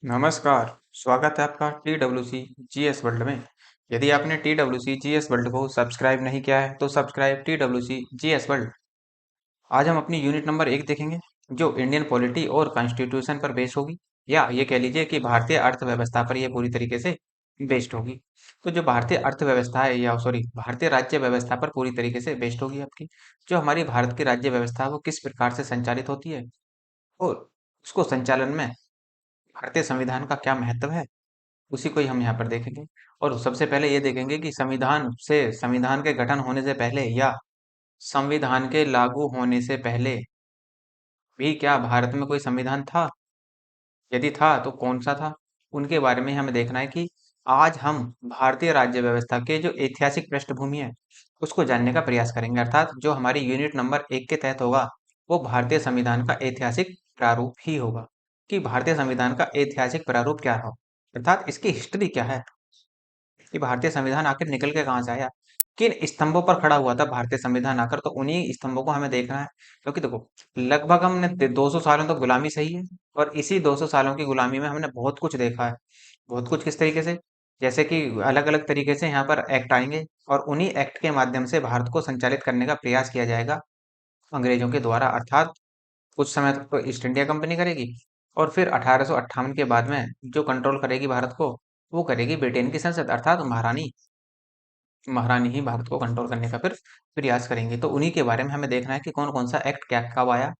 नमस्कार, स्वागत है आपका TWC GS वर्ल्ड में। यदि आपने TWC GS वर्ल्ड को सब्सक्राइब नहीं किया है तो सब्सक्राइब TWC GS वर्ल्ड। आज हम अपनी यूनिट नंबर 1 देखेंगे जो इंडियन पॉलिटी और कॉन्स्टिट्यूशन पर बेस्ड होगी, या ये कह लीजिए कि भारतीय अर्थव्यवस्था पर ये पूरी तरीके से बेस्ड होगी। तो जो भारतीय अर्थव्यवस्था है, या सॉरी भारतीय राज्य व्यवस्था पर पूरी तरीके से बेस्ड होगी आपकी। जो हमारी भारत की राज्य व्यवस्था है वो किस प्रकार से संचालित होती है, और उसको संचालन में भारतीय संविधान का क्या महत्व है, उसी को ही हम यहाँ पर देखेंगे। और सबसे पहले ये देखेंगे कि संविधान के गठन होने से पहले या संविधान के लागू होने से पहले भी क्या भारत में कोई संविधान था, यदि था तो कौन सा था। उनके बारे में हमें देखना है कि आज हम भारतीय राज्य व्यवस्था के जो ऐतिहासिक पृष्ठभूमि है उसको जानने का प्रयास करेंगे, अर्थात जो हमारी यूनिट नंबर 1 के तहत होगा वो भारतीय संविधान का ऐतिहासिक प्रारूप ही होगा। कि भारतीय संविधान का ऐतिहासिक प्रारूप क्या हो, अर्थात इसकी हिस्ट्री क्या है, कि भारतीय संविधान आखिर निकल के कहाँ से आया, किन स्तंभों पर खड़ा हुआ था भारतीय संविधान आकर। तो उन्हीं स्तंभों को हमें देखना है, क्योंकि देखो लगभग हमने 200 सालों तक गुलामी सही है, और इसी 200 सालों की गुलामी में हमने बहुत कुछ देखा है। बहुत कुछ किस तरीके से, जैसे कि अलग अलग तरीके से यहाँ पर एक्ट आएंगे, और उन्हीं एक्ट के माध्यम से भारत को संचालित करने का प्रयास किया जाएगा अंग्रेजों के द्वारा। अर्थात कुछ समय तक तो ईस्ट इंडिया कंपनी करेगी, और फिर 1858 के बाद में जो कंट्रोल करेगी भारत को वो करेगी ब्रिटेन की संसद, अर्थात महारानी। महारानी ही भारत को कंट्रोल करने का फिर प्रयास करेंगे। तो उन्हीं के बारे में हमें देखना है कि कौन कौन सा एक्ट क्या कब आया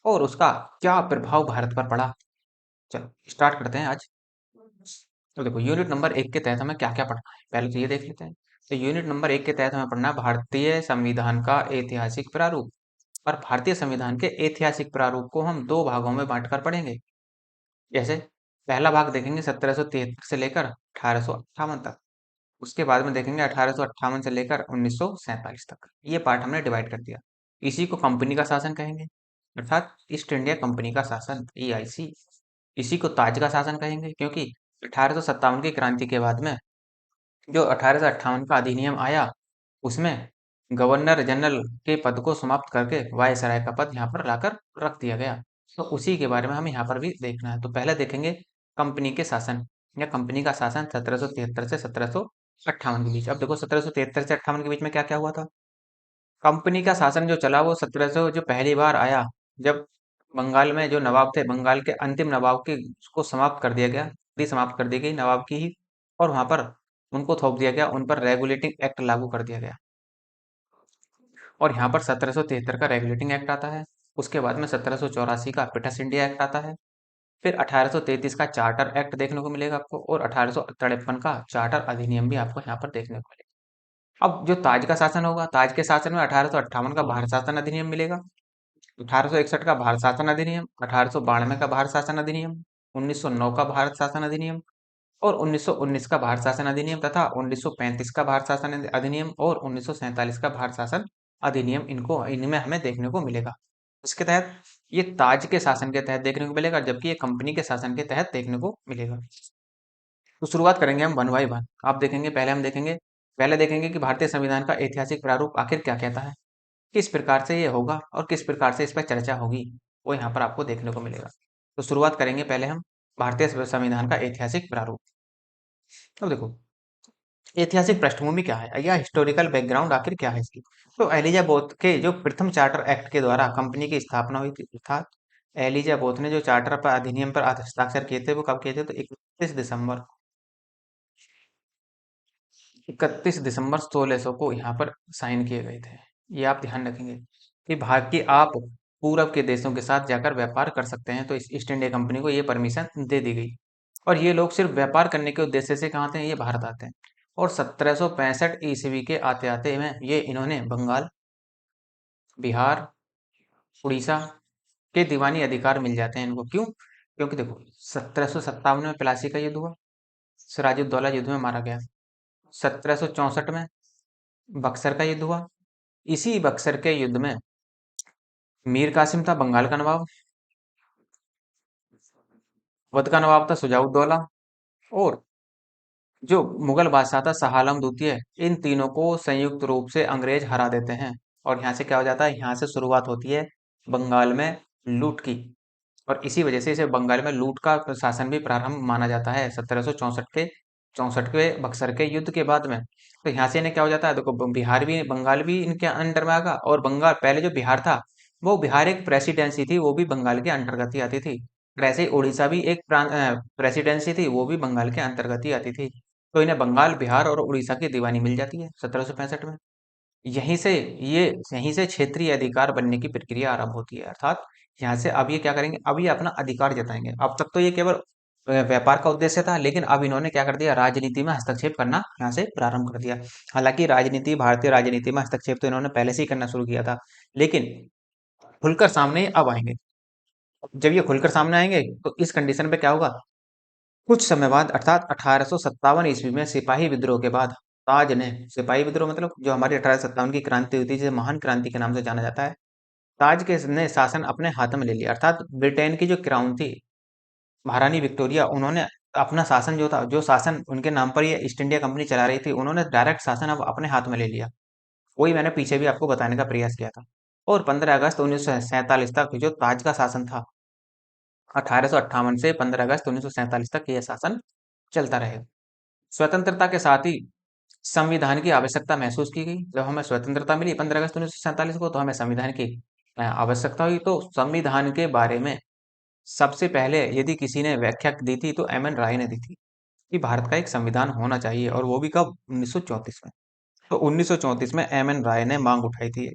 और उसका क्या प्रभाव भारत पर पड़ा। चलो स्टार्ट करते हैं आज। तो देखो यूनिट नंबर 1 के तहत हमें क्या क्या पढ़ना है, पहले तो ये देख लेते हैं। तो यूनिट नंबर 1 के तहत हमें पढ़ना है भारतीय संविधान का ऐतिहासिक प्रारूप। और भारतीय संविधान के ऐतिहासिक प्रारूप को हम दो भागों में बांटकर पढ़ेंगे। जैसे पहला भाग देखेंगे 1773 से लेकर 1858 तक। उसके बाद में देखेंगे 1858 से लेकर 1947 तक। ये पार्ट हमने डिवाइड कर दिया। इसी को कंपनी का शासन कहेंगे, अर्थात ईस्ट इंडिया कंपनी का शासन, EIC। इसी को ताज का शासन कहेंगे, क्योंकि 1857 की क्रांति के बाद में जो 1858 का अधिनियम आया उसमें गवर्नर जनरल के पद को समाप्त करके वायसराय का पद यहाँ पर लाकर रख दिया गया। तो उसी के बारे में हमें यहाँ पर भी देखना है। तो पहले देखेंगे कंपनी के शासन, या कंपनी का शासन 1773 से 1758 के बीच। अब देखो 1773 से 58 के बीच में क्या क्या हुआ था। कंपनी का शासन जो चला वो 1700 जो पहली बार आया जब बंगाल में जो नवाब थे, बंगाल के अंतिम नवाब के को समाप्त कर दिया गया, समाप्त कर दी गई नवाब की ही, और वहां पर उनको थोप दिया गया, उन पर रेगुलेटिंग एक्ट लागू कर दिया गया। और यहाँ पर 1773 का रेगुलेटिंग एक्ट आता है। उसके बाद में 1784 का ब्रिटिश इंडिया एक्ट आता है। फिर 1833 का चार्टर एक्ट देखने को मिलेगा आपको, और 1853 का चार्टर अधिनियम भी आपको यहाँ पर देखने को मिलेगा। अब जो ताज का शासन होगा, ताज के शासन में 1858 का भारत शासन अधिनियम मिलेगा, 1861 का भारत शासन अधिनियम, 1892 का भारत शासन अधिनियम, 1909 का भारत शासन अधिनियम, और 1919 का भारत शासन अधिनियम, तथा 1935 का भारत शासन अधिनियम, और 1947 का भारत शासन अधिनियम, इनको इनमें हमें देखने को मिलेगा। इसके तहत ये ताज के शासन के तहत देखने को मिलेगा, जबकि ये कंपनी के शासन के तहत देखने को मिलेगा। तो शुरुआत करेंगे हम वन बाई वन। आप देखेंगे, पहले देखेंगे कि भारतीय संविधान का ऐतिहासिक प्रारूप आखिर क्या कहता है, किस प्रकार से ये होगा और किस प्रकार से इस पर चर्चा होगी, वो यहाँ पर आपको देखने को मिलेगा। तो शुरुआत करेंगे पहले हम भारतीय संविधान का ऐतिहासिक प्रारूप। अब देखो ऐतिहासिक पृष्ठभूमि क्या है या हिस्टोरिकल बैकग्राउंड आखिर क्या है इसकी। तो एलिजाबेथ के जो प्रथम चार्टर एक्ट के द्वारा कंपनी की स्थापना हुई थी, अर्थात एलिजाबेथ ने जो चार्टर पर अधिनियम पर हस्ताक्षर किए थे वो कब किए थे, तो 31 दिसंबर 1600 को यहाँ पर साइन किए गए थे। ये आप ध्यान रखेंगे कि भारत की आप पूरब के देशों के साथ जाकर व्यापार कर सकते हैं, तो इस ईस्ट इंडिया कंपनी को ये परमिशन दे दी गई। और ये लोग सिर्फ व्यापार करने के उद्देश्य से कहाँ आते हैं, ये भारत आते हैं। और 1765 ईस्वी के आते आते में ये इन्होंने बंगाल, बिहार, उड़ीसा के दीवानी अधिकार मिल जाते हैं इनको। क्यों? क्योंकि देखो 1757 में प्लासी का युद्ध हुआ, सिराजुद्दौला युद्ध में मारा गया। 1764 में बक्सर का युद्ध हुआ, इसी बक्सर के युद्ध में मीर कासिम था बंगाल का नवाब, अवध का नवाब था सुजाउद्दौला, और जो मुगल बादशाह था शाह आलम द्वितीय। इन तीनों को संयुक्त रूप से अंग्रेज हरा देते हैं, और यहाँ से क्या हो जाता है, यहाँ से शुरुआत होती है बंगाल में लूट की। और इसी वजह से इसे बंगाल में लूट का शासन भी प्रारंभ माना जाता है 1764 के बक्सर के युद्ध के बाद में। तो यहाँ से इन्हें क्या हो जाता है, देखो बिहार भी, बंगाल भी इनके अंडर में आगा, और बंगाल पहले जो बिहार था, वो बिहार एक प्रेसिडेंसी थी, वो भी बंगाल के अंतर्गत ही आती थी। वैसे ही उड़ीसा भी एक प्रेसिडेंसी थी, वो भी बंगाल के अंतर्गत ही आती थी। तो इन्हें बंगाल, बिहार और उड़ीसा की दीवानी मिल जाती है 1765 में। यहीं से ये यहीं से क्षेत्रीय अधिकार बनने की प्रक्रिया आरंभ होती है, अर्थात यहाँ से अब ये क्या करेंगे, अब ये अपना अधिकार जताएंगे। अब तक तो ये केवल व्यापार का उद्देश्य था, लेकिन अब इन्होंने क्या कर दिया, राजनीति में हस्तक्षेप करना यहाँ से प्रारंभ कर दिया। हालांकि राजनीति, भारतीय राजनीति में हस्तक्षेप तो इन्होंने पहले से ही करना शुरू किया था, लेकिन खुलकर सामने अब आएंगे। जब ये खुलकर सामने आएंगे तो इस कंडीशन पे क्या होगा, कुछ समय बाद अर्थात 1857 ईस्वी में सिपाही विद्रोह के बाद ताज ने, सिपाही विद्रोह मतलब जो हमारी 1857 की क्रांति हुई थी, जिसे महान क्रांति के नाम से जाना जाता है, ताज के ने शासन अपने हाथ में ले लिया। अर्थात ब्रिटेन की जो क्राउन थी, महारानी विक्टोरिया, उन्होंने अपना शासन जो था, जो शासन उनके नाम पर ये ईस्ट इंडिया कंपनी चला रही थी, उन्होंने डायरेक्ट शासन अब अपने हाथ में ले लिया। वही मैंने पीछे भी आपको बताने का प्रयास किया था। और 15 अगस्त 1947 तक जो ताज का शासन था, 1858 से 15 अगस्त 1947 तक यह शासन चलता रहेगा। स्वतंत्रता के साथ ही संविधान की आवश्यकता महसूस की गई। जब हमें स्वतंत्रता मिली 15 अगस्त 1947 को, तो हमें संविधान की आवश्यकता हुई। तो संविधान के बारे में सबसे पहले यदि किसी ने व्याख्या दी थी, तो एम एन राय ने दी थी कि भारत का एक संविधान होना चाहिए, और वो भी कब, 1934 में। तो 1934 में एम एन राय ने मांग उठाई थी,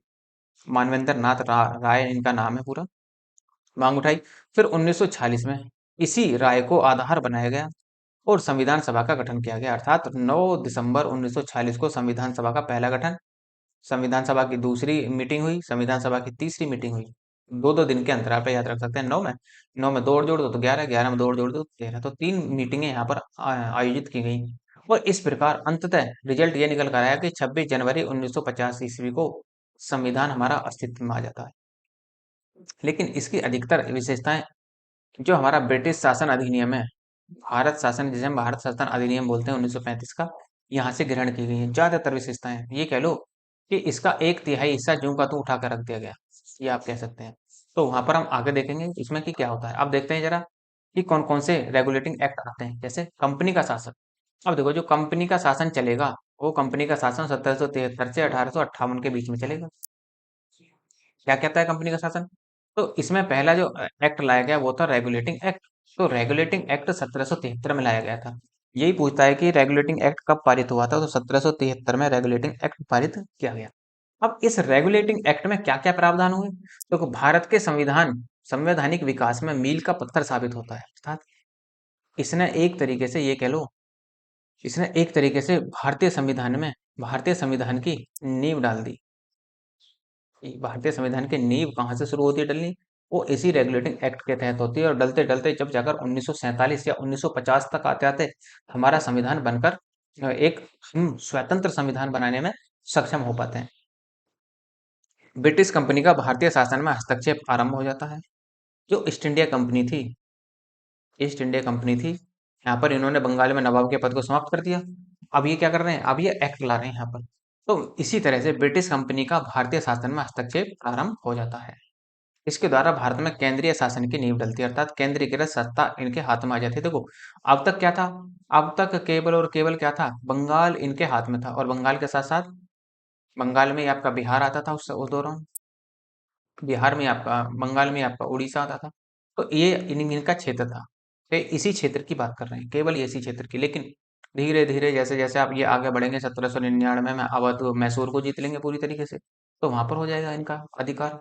मानवेंद्र नाथ राय इनका नाम है पूरा, मांग उठाई। फिर 1946 में इसी राय को आधार बनाया गया और संविधान सभा का गठन किया गया, अर्थात 9 दिसंबर 1946 को संविधान सभा का पहला गठन, संविधान सभा की दूसरी मीटिंग हुई, संविधान सभा की तीसरी मीटिंग हुई। दो दो दिन के अंतराल पे याद रख सकते हैं। 9 में दो और जोड़ दो तो 11, 11 में दो और जोड़ दो तो 13। तो 3 मीटिंगें यहाँ पर आयोजित की गई। और इस प्रकार अंततः रिजल्ट ये निकल कर आया कि 26 जनवरी 1950 ईस्वी को संविधान हमारा अस्तित्व में आ जाता है। लेकिन इसकी अधिकतर विशेषताएं जो हमारा ब्रिटिश शासन अधिनियम है, भारत शासन, जिसे हम भारत शासन अधिनियम बोलते हैं 1935 का, यहाँ से ग्रहण की गई है ज्यादातर विशेषताएं। ये कह लो कि इसका 1/3 हिस्सा ज्यों का त्यों उठा कर रख दिया गया, ये आप कह सकते हैं। तो वहां पर हम आगे देखेंगे इसमें कि क्या होता है। अब देखते हैं जरा कि कौन कौन से रेगुलेटिंग एक्ट आते हैं। जैसे कंपनी का शासन। अब देखो, जो कंपनी का शासन चलेगा, वो कंपनी का शासन 1773 से 1858 के बीच में चलेगा। क्या कहता है कंपनी का शासन? तो इसमें पहला जो एक्ट लाया गया वो था रेगुलेटिंग एक्ट। तो रेगुलेटिंग एक्ट 1773 में लाया गया था। यही पूछता है कि रेगुलेटिंग एक्ट कब पारित हुआ था, तो 1773 में रेगुलेटिंग एक्ट पारित किया गया। अब इस रेगुलेटिंग एक्ट में क्या क्या प्रावधान हुए, तो भारत के संवैधानिक विकास में मील का पत्थर साबित होता है। अर्थात इसने एक तरीके से ये कह लो, इसने एक तरीके से भारतीय संविधान की नींव डाल दी। भारतीय संविधान की नींव कहाँ से शुरू होती है डलनी, वो इसी रेगुलेटिंग एक्ट के तहत होती है। और डलते डलते जब जाकर 1947 या 1950 तक आते आते हमारा संविधान बनकर एक हम स्वतंत्र संविधान बनाने में सक्षम हो पाते हैं। ब्रिटिश कंपनी का भारतीय शासन में हस्तक्षेप आरंभ हो जाता है। जो ईस्ट इंडिया कंपनी थी, यहाँ पर इन्होंने बंगाल में नवाब के पद को समाप्त कर दिया। अब ये क्या कर रहे हैं, अब ये एक्ट ला रहे हैं यहाँ पर। तो इसी तरह से ब्रिटिश कंपनी का भारतीय शासन में हस्तक्षेप आरंभ हो जाता है। इसके द्वारा भारत में केंद्रीय शासन की नींव डलती है, अर्थात केंद्रीकृत सत्ता इनके हाथ में आ जाती है। देखो, अब तक क्या था, अब तक केवल और केवल क्या था, बंगाल इनके हाथ में था, और बंगाल के साथ साथ बंगाल में ही आपका बिहार आता था उस दौरान, बिहार में आपका, बंगाल में आपका उड़ीसा आता था। तो ये इनका क्षेत्र था। तो इसी क्षेत्र की बात कर रहे हैं, केवल इसी क्षेत्र की। लेकिन धीरे धीरे जैसे जैसे आप ये आगे बढ़ेंगे, 1799 में अवध मैसूर को जीत लेंगे पूरी तरीके से, तो वहां पर हो जाएगा इनका अधिकार।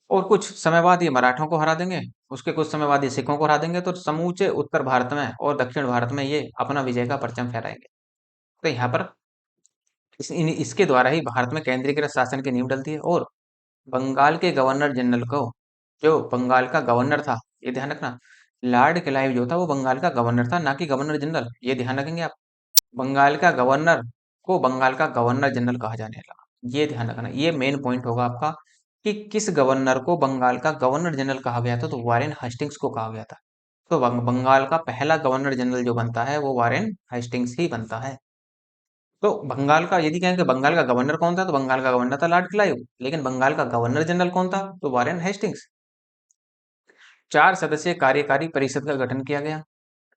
और कुछ समय बाद ये मराठों को हरा देंगे, उसके कुछ समय बाद ये सिखों को हरा देंगे, तो समूचे उत्तर भारत में और दक्षिण भारत में ये अपना विजय का परचम फहराएंगे। तो यहाँ पर इसके द्वारा ही भारत में केंद्रीकृत शासन की नींव डलती है। और बंगाल के गवर्नर जनरल को, जो बंगाल का गवर्नर था, ये ध्यान रखना, लॉर्ड क्लाइव जो था वो बंगाल का गवर्नर था, ना कि गवर्नर जनरल, ये ध्यान रखेंगे आप। बंगाल का गवर्नर को बंगाल का गवर्नर जनरल कहा जाने लगा, ये ध्यान रखना, ये मेन पॉइंट होगा आपका कि किस गवर्नर को बंगाल का गवर्नर जनरल कहा गया था, तो वारेन हेस्टिंग्स को कहा गया था। तो बंगाल का पहला गवर्नर जनरल जो बनता है वो वारेन हेस्टिंग्स ही बनता है। तो बंगाल का यदि कहें कि बंगाल का गवर्नर कौन था, तो बंगाल का गवर्नर था लॉर्ड क्लाइव, लेकिन बंगाल का गवर्नर जनरल कौन था, तो वारेन हेस्टिंग्स। 4 सदस्यीय कार्यकारी परिषद का गठन किया गया।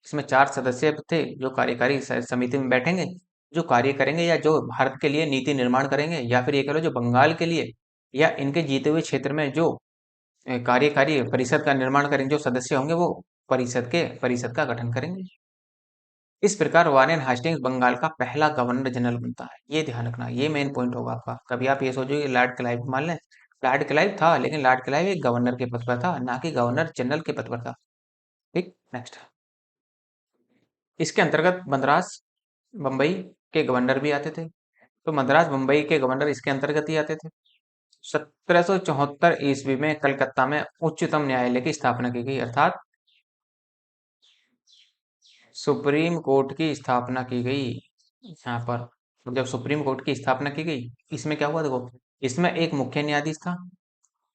इसमें 4 सदस्य थे जो कार्यकारी समिति में बैठेंगे, जो कार्य करेंगे या जो भारत के लिए नीति निर्माण करेंगे, या फिर ये कह लो जो बंगाल के लिए या इनके जीते हुए क्षेत्र में जो कार्यकारी परिषद का निर्माण करेंगे, जो सदस्य होंगे वो परिषद का गठन करेंगे। इस प्रकार वारेन हेस्टिंग्स बंगाल का पहला गवर्नर जनरल बनता है। ये ध्यान रखना, ये मेन पॉइंट होगा आपका। कभी आप ये सोचो कि लॉर्ड क्लाइव मान लें, लॉर्ड क्लाइव था, लेकिन लॉर्ड क्लाइव एक गवर्नर के पद पर था, ना कि गवर्नर जनरल के पद पर था। ठीक, नेक्स्ट। इसके अंतर्गत मद्रास बम्बई के गवर्नर भी आते थे। तो मद्रास बम्बई के गवर्नर इसके अंतर्गत ही आते थे। 1774 ईस्वी में कलकत्ता में उच्चतम न्यायालय की स्थापना की गई, अर्थात सुप्रीम कोर्ट की स्थापना की गई यहाँ पर। तो जब सुप्रीम कोर्ट की स्थापना की गई, इसमें क्या हुआ देखो, इसमें एक मुख्य न्यायाधीश था,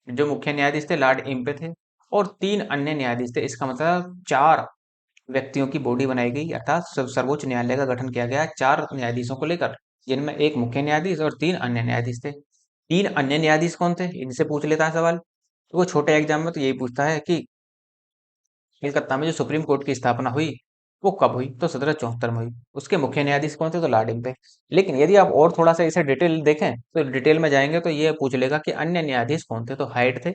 जो मुख्य न्यायाधीश थे लॉर्ड इम्पे थे, और 3 अन्य न्यायाधीश थे। इसका मतलब 4 व्यक्तियों की बॉडी बनाई गई, अर्थात सर्वोच्च न्यायालय का गठन किया गया 4 न्यायाधीशों को लेकर, जिनमें एक मुख्य न्यायाधीश और 3 अन्य न्यायाधीश थे। 3 अन्य न्यायाधीश कौन थे, इनसे पूछ लेता है सवाल। तो वो छोटे एग्जाम में तो यही पूछता है कि कलकत्ता में जो सुप्रीम कोर्ट की स्थापना हुई वो कब हुई, तो 1774 में हुई। उसके मुख्य न्यायाधीश कौन थे, तो लॉर्ड इम्पे। लेकिन यदि आप और थोड़ा सा इसे डिटेल देखें, तो डिटेल में जाएंगे तो ये पूछ लेगा कि अन्य न्यायाधीश कौन थे, तो हाइड थे,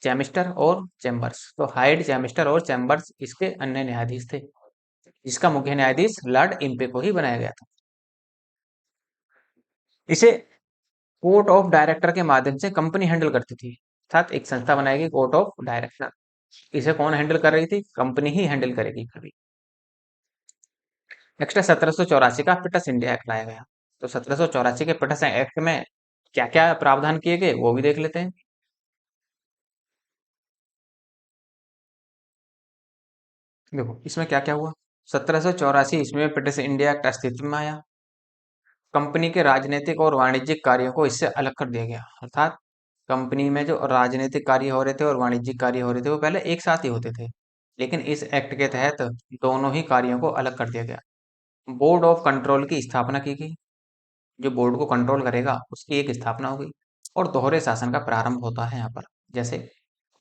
चैमिस्टर और चैम्बर्स। तो हाइड, चैमिस्टर और चैम्बर्स इसके अन्य न्यायाधीश थे, जिसका मुख्य न्यायाधीश लॉर्ड इम्पे को ही बनाया गया था। इसे कोर्ट ऑफ डायरेक्टर के माध्यम से कंपनी हैंडल करती थी, अर्थात एक संस्था बनाई गई कोर्ट ऑफ डायरेक्टर। इसे कौन हैंडल कर रही थी, कंपनी ही हैंडल करेगी कभी। नेक्स्ट है 1784 का पिटस इंडिया एक्ट लाया गया। तो 1784 के पिटस एक्ट में क्या क्या प्रावधान किए गए वो भी देख लेते हैं। देखो इसमें क्या क्या हुआ। 1784 इसमें पिटस इंडिया एक्ट अस्तित्व में आया। कंपनी के राजनीतिक और वाणिज्यिक कार्यों को इससे अलग कर दिया गया, अर्थात कंपनी में जो राजनीतिक कार्य हो रहे थे और वाणिज्यिक कार्य हो रहे थे वो पहले एक साथ ही होते थे, लेकिन इस एक्ट के तहत दोनों ही कार्यों को अलग कर दिया गया। बोर्ड ऑफ कंट्रोल की स्थापना की गई, जो बोर्ड को कंट्रोल करेगा उसकी एक स्थापना हो गई। और दोहरे शासन का प्रारंभ होता है यहाँ पर। जैसे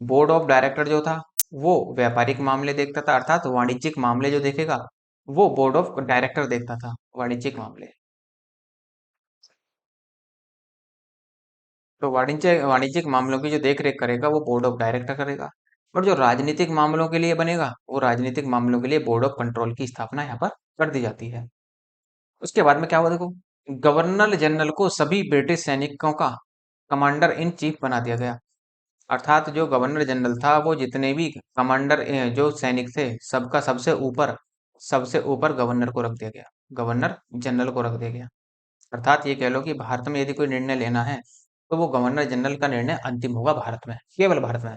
बोर्ड ऑफ डायरेक्टर जो था वो व्यापारिक मामले देखता था, अर्थात वाणिज्यिक मामले जो देखेगा वो बोर्ड ऑफ डायरेक्टर देखता था, वाणिज्यिक मामले। तो वाणिज्यिक मामलों की जो देख रेख करेगा वो बोर्ड ऑफ डायरेक्टर करेगा, और जो राजनीतिक मामलों के लिए बनेगा वो राजनीतिक मामलों के लिए बोर्ड ऑफ कंट्रोल की स्थापना यहाँ पर कर दी जाती है। उसके बाद में क्या हुआ देखो, गवर्नर जनरल को सभी ब्रिटिश सैनिकों का कमांडर इन चीफ बना दिया गया, अर्थात जो गवर्नर जनरल था वो जितने भी कमांडर जो सैनिक थे सबका सबसे ऊपर गवर्नर को रख दिया गया, गवर्नर जनरल को रख दिया गया। अर्थात ये कह लो कि भारत में यदि कोई निर्णय लेना है तो वो गवर्नर जनरल का निर्णय अंतिम होगा भारत में, केवल भारत में।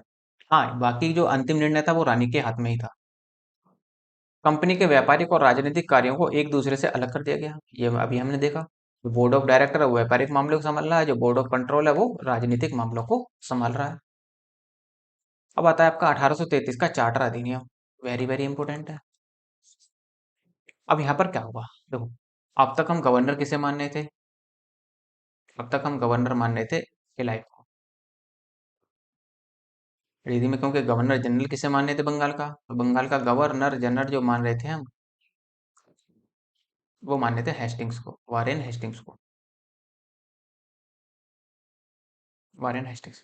हाँ, बाकी जो अंतिम निर्णय था वो रानी के हाथ में ही था। कंपनी के व्यापारिक और राजनीतिक कार्यों को एक दूसरे से अलग कर दिया गया, ये अभी हमने देखा। बोर्ड ऑफ डायरेक्टर है वो व्यापारिक मामलों को संभाल रहा है, जो बोर्ड ऑफ कंट्रोल है वो राजनीतिक मामलों को संभाल रहा है। अब आता है आपका 1833 का चार्टर अधिनियम, वेरी वेरी इंपॉर्टेंट है। अब यहाँ पर क्या होगा देखो, अब तक हम गवर्नर किसे मान रहे थे, अब तक हम गवर्नर मान रहे थे इलाइट को, रिधि में, क्योंकि गवर्नर जनरल किसे मान रहे थे, बंगाल का, तो बंगाल का गवर्नर जनरल जो मान रहे थे हम, वो मान रहे थे हेस्टिंग्स को, वारेन हेस्टिंग्स को, वारेन हेस्टिंग्स।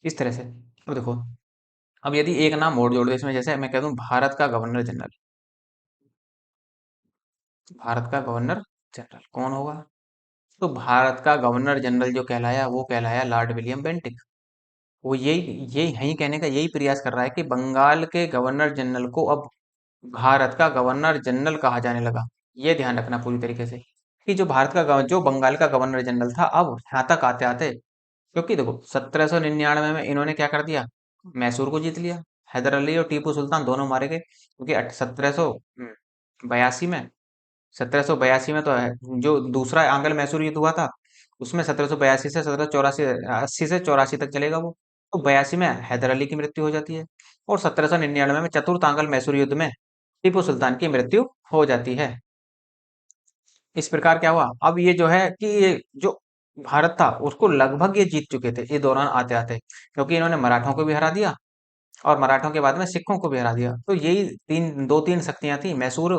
इस तरह से अब देखो, अब यदि एक नाम और जोड़ दे इसमें, जैसे मैं कह दूं भारत का गवर्नर जनरल, भारत का गवर्नर जनरल कौन होगा, तो भारत का गवर्नर जनरल जो कहलाया वो कहलाया लॉर्ड विलियम बेंटिक। वो यही यही यही कहने का यही प्रयास कर रहा है कि बंगाल के गवर्नर जनरल को अब भारत का गवर्नर जनरल कहा जाने लगा। ये ध्यान रखना पूरी तरीके से कि जो बंगाल का गवर्नर जनरल था, अब यहाँ तक आते आते, क्योंकि देखो 1799 में इन्होंने क्या कर दिया, मैसूर को जीत लिया। हैदर अली और टीपू सुल्तान दोनों मारे गए, क्योंकि 1782 में 1782 में तो है, जो दूसरा आंग्ल मैसूर युद्ध हुआ था उसमें 1782 से 1784, 80 से 84 तक चलेगा वो। तो 82 में हैदर अली की मृत्यु हो जाती है, और 1799 में चतुर्थ आंग्ल मैसूर युद्ध में टीपू सुल्तान की मृत्यु हो जाती है। इस प्रकार क्या हुआ, अब ये जो है कि ये जो भारत था उसको लगभग ये जीत चुके थे इस दौरान आते आते, क्योंकि इन्होंने मराठों को भी हरा दिया और मराठों के बाद में सिखों को भी हरा दिया। तो यही दो तीन शक्तियां थी। मैसूर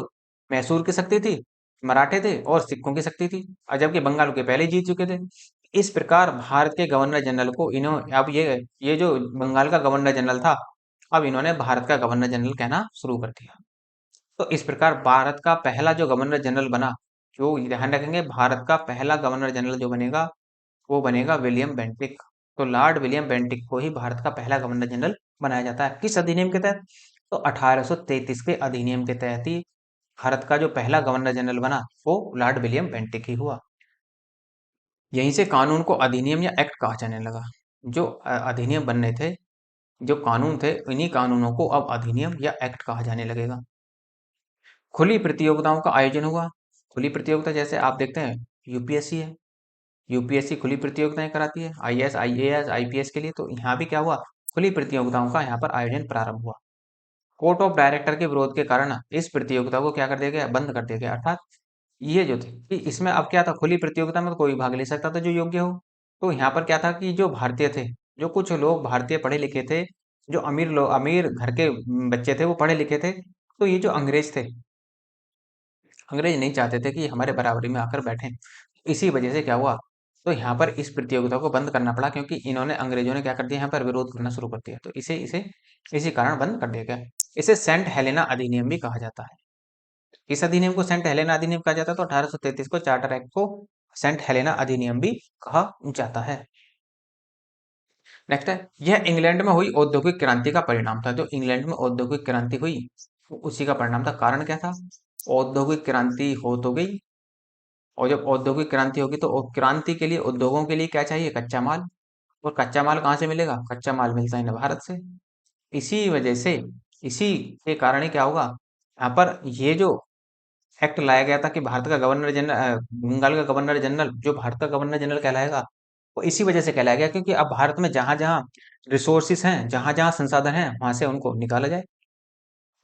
मैसूर की शक्ति थी, मराठे थे, और सिखों की शक्ति थी। और जबकि बंगाल के पहले ही जीत चुके थे। इस प्रकार भारत के गवर्नर जनरल को इन्होंने अब ये जो बंगाल का गवर्नर जनरल था, अब इन्होंने भारत का गवर्नर जनरल कहना शुरू कर दिया। तो इस प्रकार भारत का पहला जो गवर्नर जनरल बना, जो ध्यान रखेंगे, भारत का पहला गवर्नर जनरल जो बनेगा वो बनेगा विलियम बेंटिक। तो लॉर्ड विलियम बेंटिक को ही भारत का पहला गवर्नर जनरल बनाया जाता है। किस अधिनियम के तहत? तो 1833 के अधिनियम के तहत ही भारत का जो पहला गवर्नर जनरल बना वो लॉर्ड विलियम बेंटिक ही हुआ। यहीं से कानून को अधिनियम या एक्ट कहा जाने लगा। जो अधिनियम बनने थे, जो कानून थे, इन्हीं कानूनों को अब अधिनियम या एक्ट कहा जाने लगेगा। खुली प्रतियोगिताओं का आयोजन हुआ। खुली प्रतियोगिता जैसे आप देखते हैं यूपीएससी है, यूपीएससी खुली प्रतियोगिताएं कराती है आईएएस, आईएएस, आईपीएस के लिए। तो यहाँ भी क्या हुआ? खुली प्रतियोगिताओं का यहाँ पर आयोजन प्रारंभ हुआ। कोर्ट ऑफ डायरेक्टर के विरोध के कारण इस प्रतियोगिता को क्या कर दिया गया? बंद कर दिया गया। अर्थात ये जो थे कि इसमें अब क्या था, खुली प्रतियोगिता में तो कोई भाग ले सकता था जो योग्य हो। तो यहाँ पर क्या था कि जो भारतीय थे, जो कुछ लोग भारतीय पढ़े लिखे थे, जो अमीर लोग, अमीर घर के बच्चे थे, वो पढ़े लिखे थे। तो ये जो अंग्रेज थे, अंग्रेज नहीं चाहते थे कि हमारे बराबरी में आकर बैठें। इसी वजह से क्या हुआ? तो यहाँ पर इस प्रतियोगिता को बंद करना पड़ा, क्योंकि इन्होंने, अंग्रेजों ने क्या कर दिया, यहाँ पर विरोध करना शुरू कर दिया। तो इसे इसे इसी कारण बंद कर दिया गया। इसे सेंट हेलेना अधिनियम भी कहा जाता है। इस अधिनियम को सेंट हेलेना अधिनियम कहा जाता है। तो 1833 को चार्टर एक्ट को सेंट हेलेना अधिनियम भी कहा जाता है। नेक्स्ट है, यह इंग्लैंड में हुई औद्योगिक क्रांति का परिणाम था। जो इंग्लैंड में औद्योगिक क्रांति हुई उसी का परिणाम था। कारण क्या था? औद्योगिक क्रांति हो तो गई, और जब औद्योगिक क्रांति होगी तो क्रांति के लिए, उद्योगों के लिए क्या चाहिए? कच्चा माल। और कच्चा माल कहाँ से मिलेगा? कच्चा माल मिलता है ना भारत से। इसी वजह से, इसी के कारण ही क्या होगा, यहाँ पर ये जो एक्ट लाया गया था कि भारत का गवर्नर जनरल, बंगाल का गवर्नर जनरल जो भारत का गवर्नर जनरल कहलाएगा, वो इसी वजह से कहलाया गया क्योंकि अब भारत में जहां जहां रिसोर्सिस हैं, जहां जहां संसाधन हैं, वहां से उनको निकाला जाए।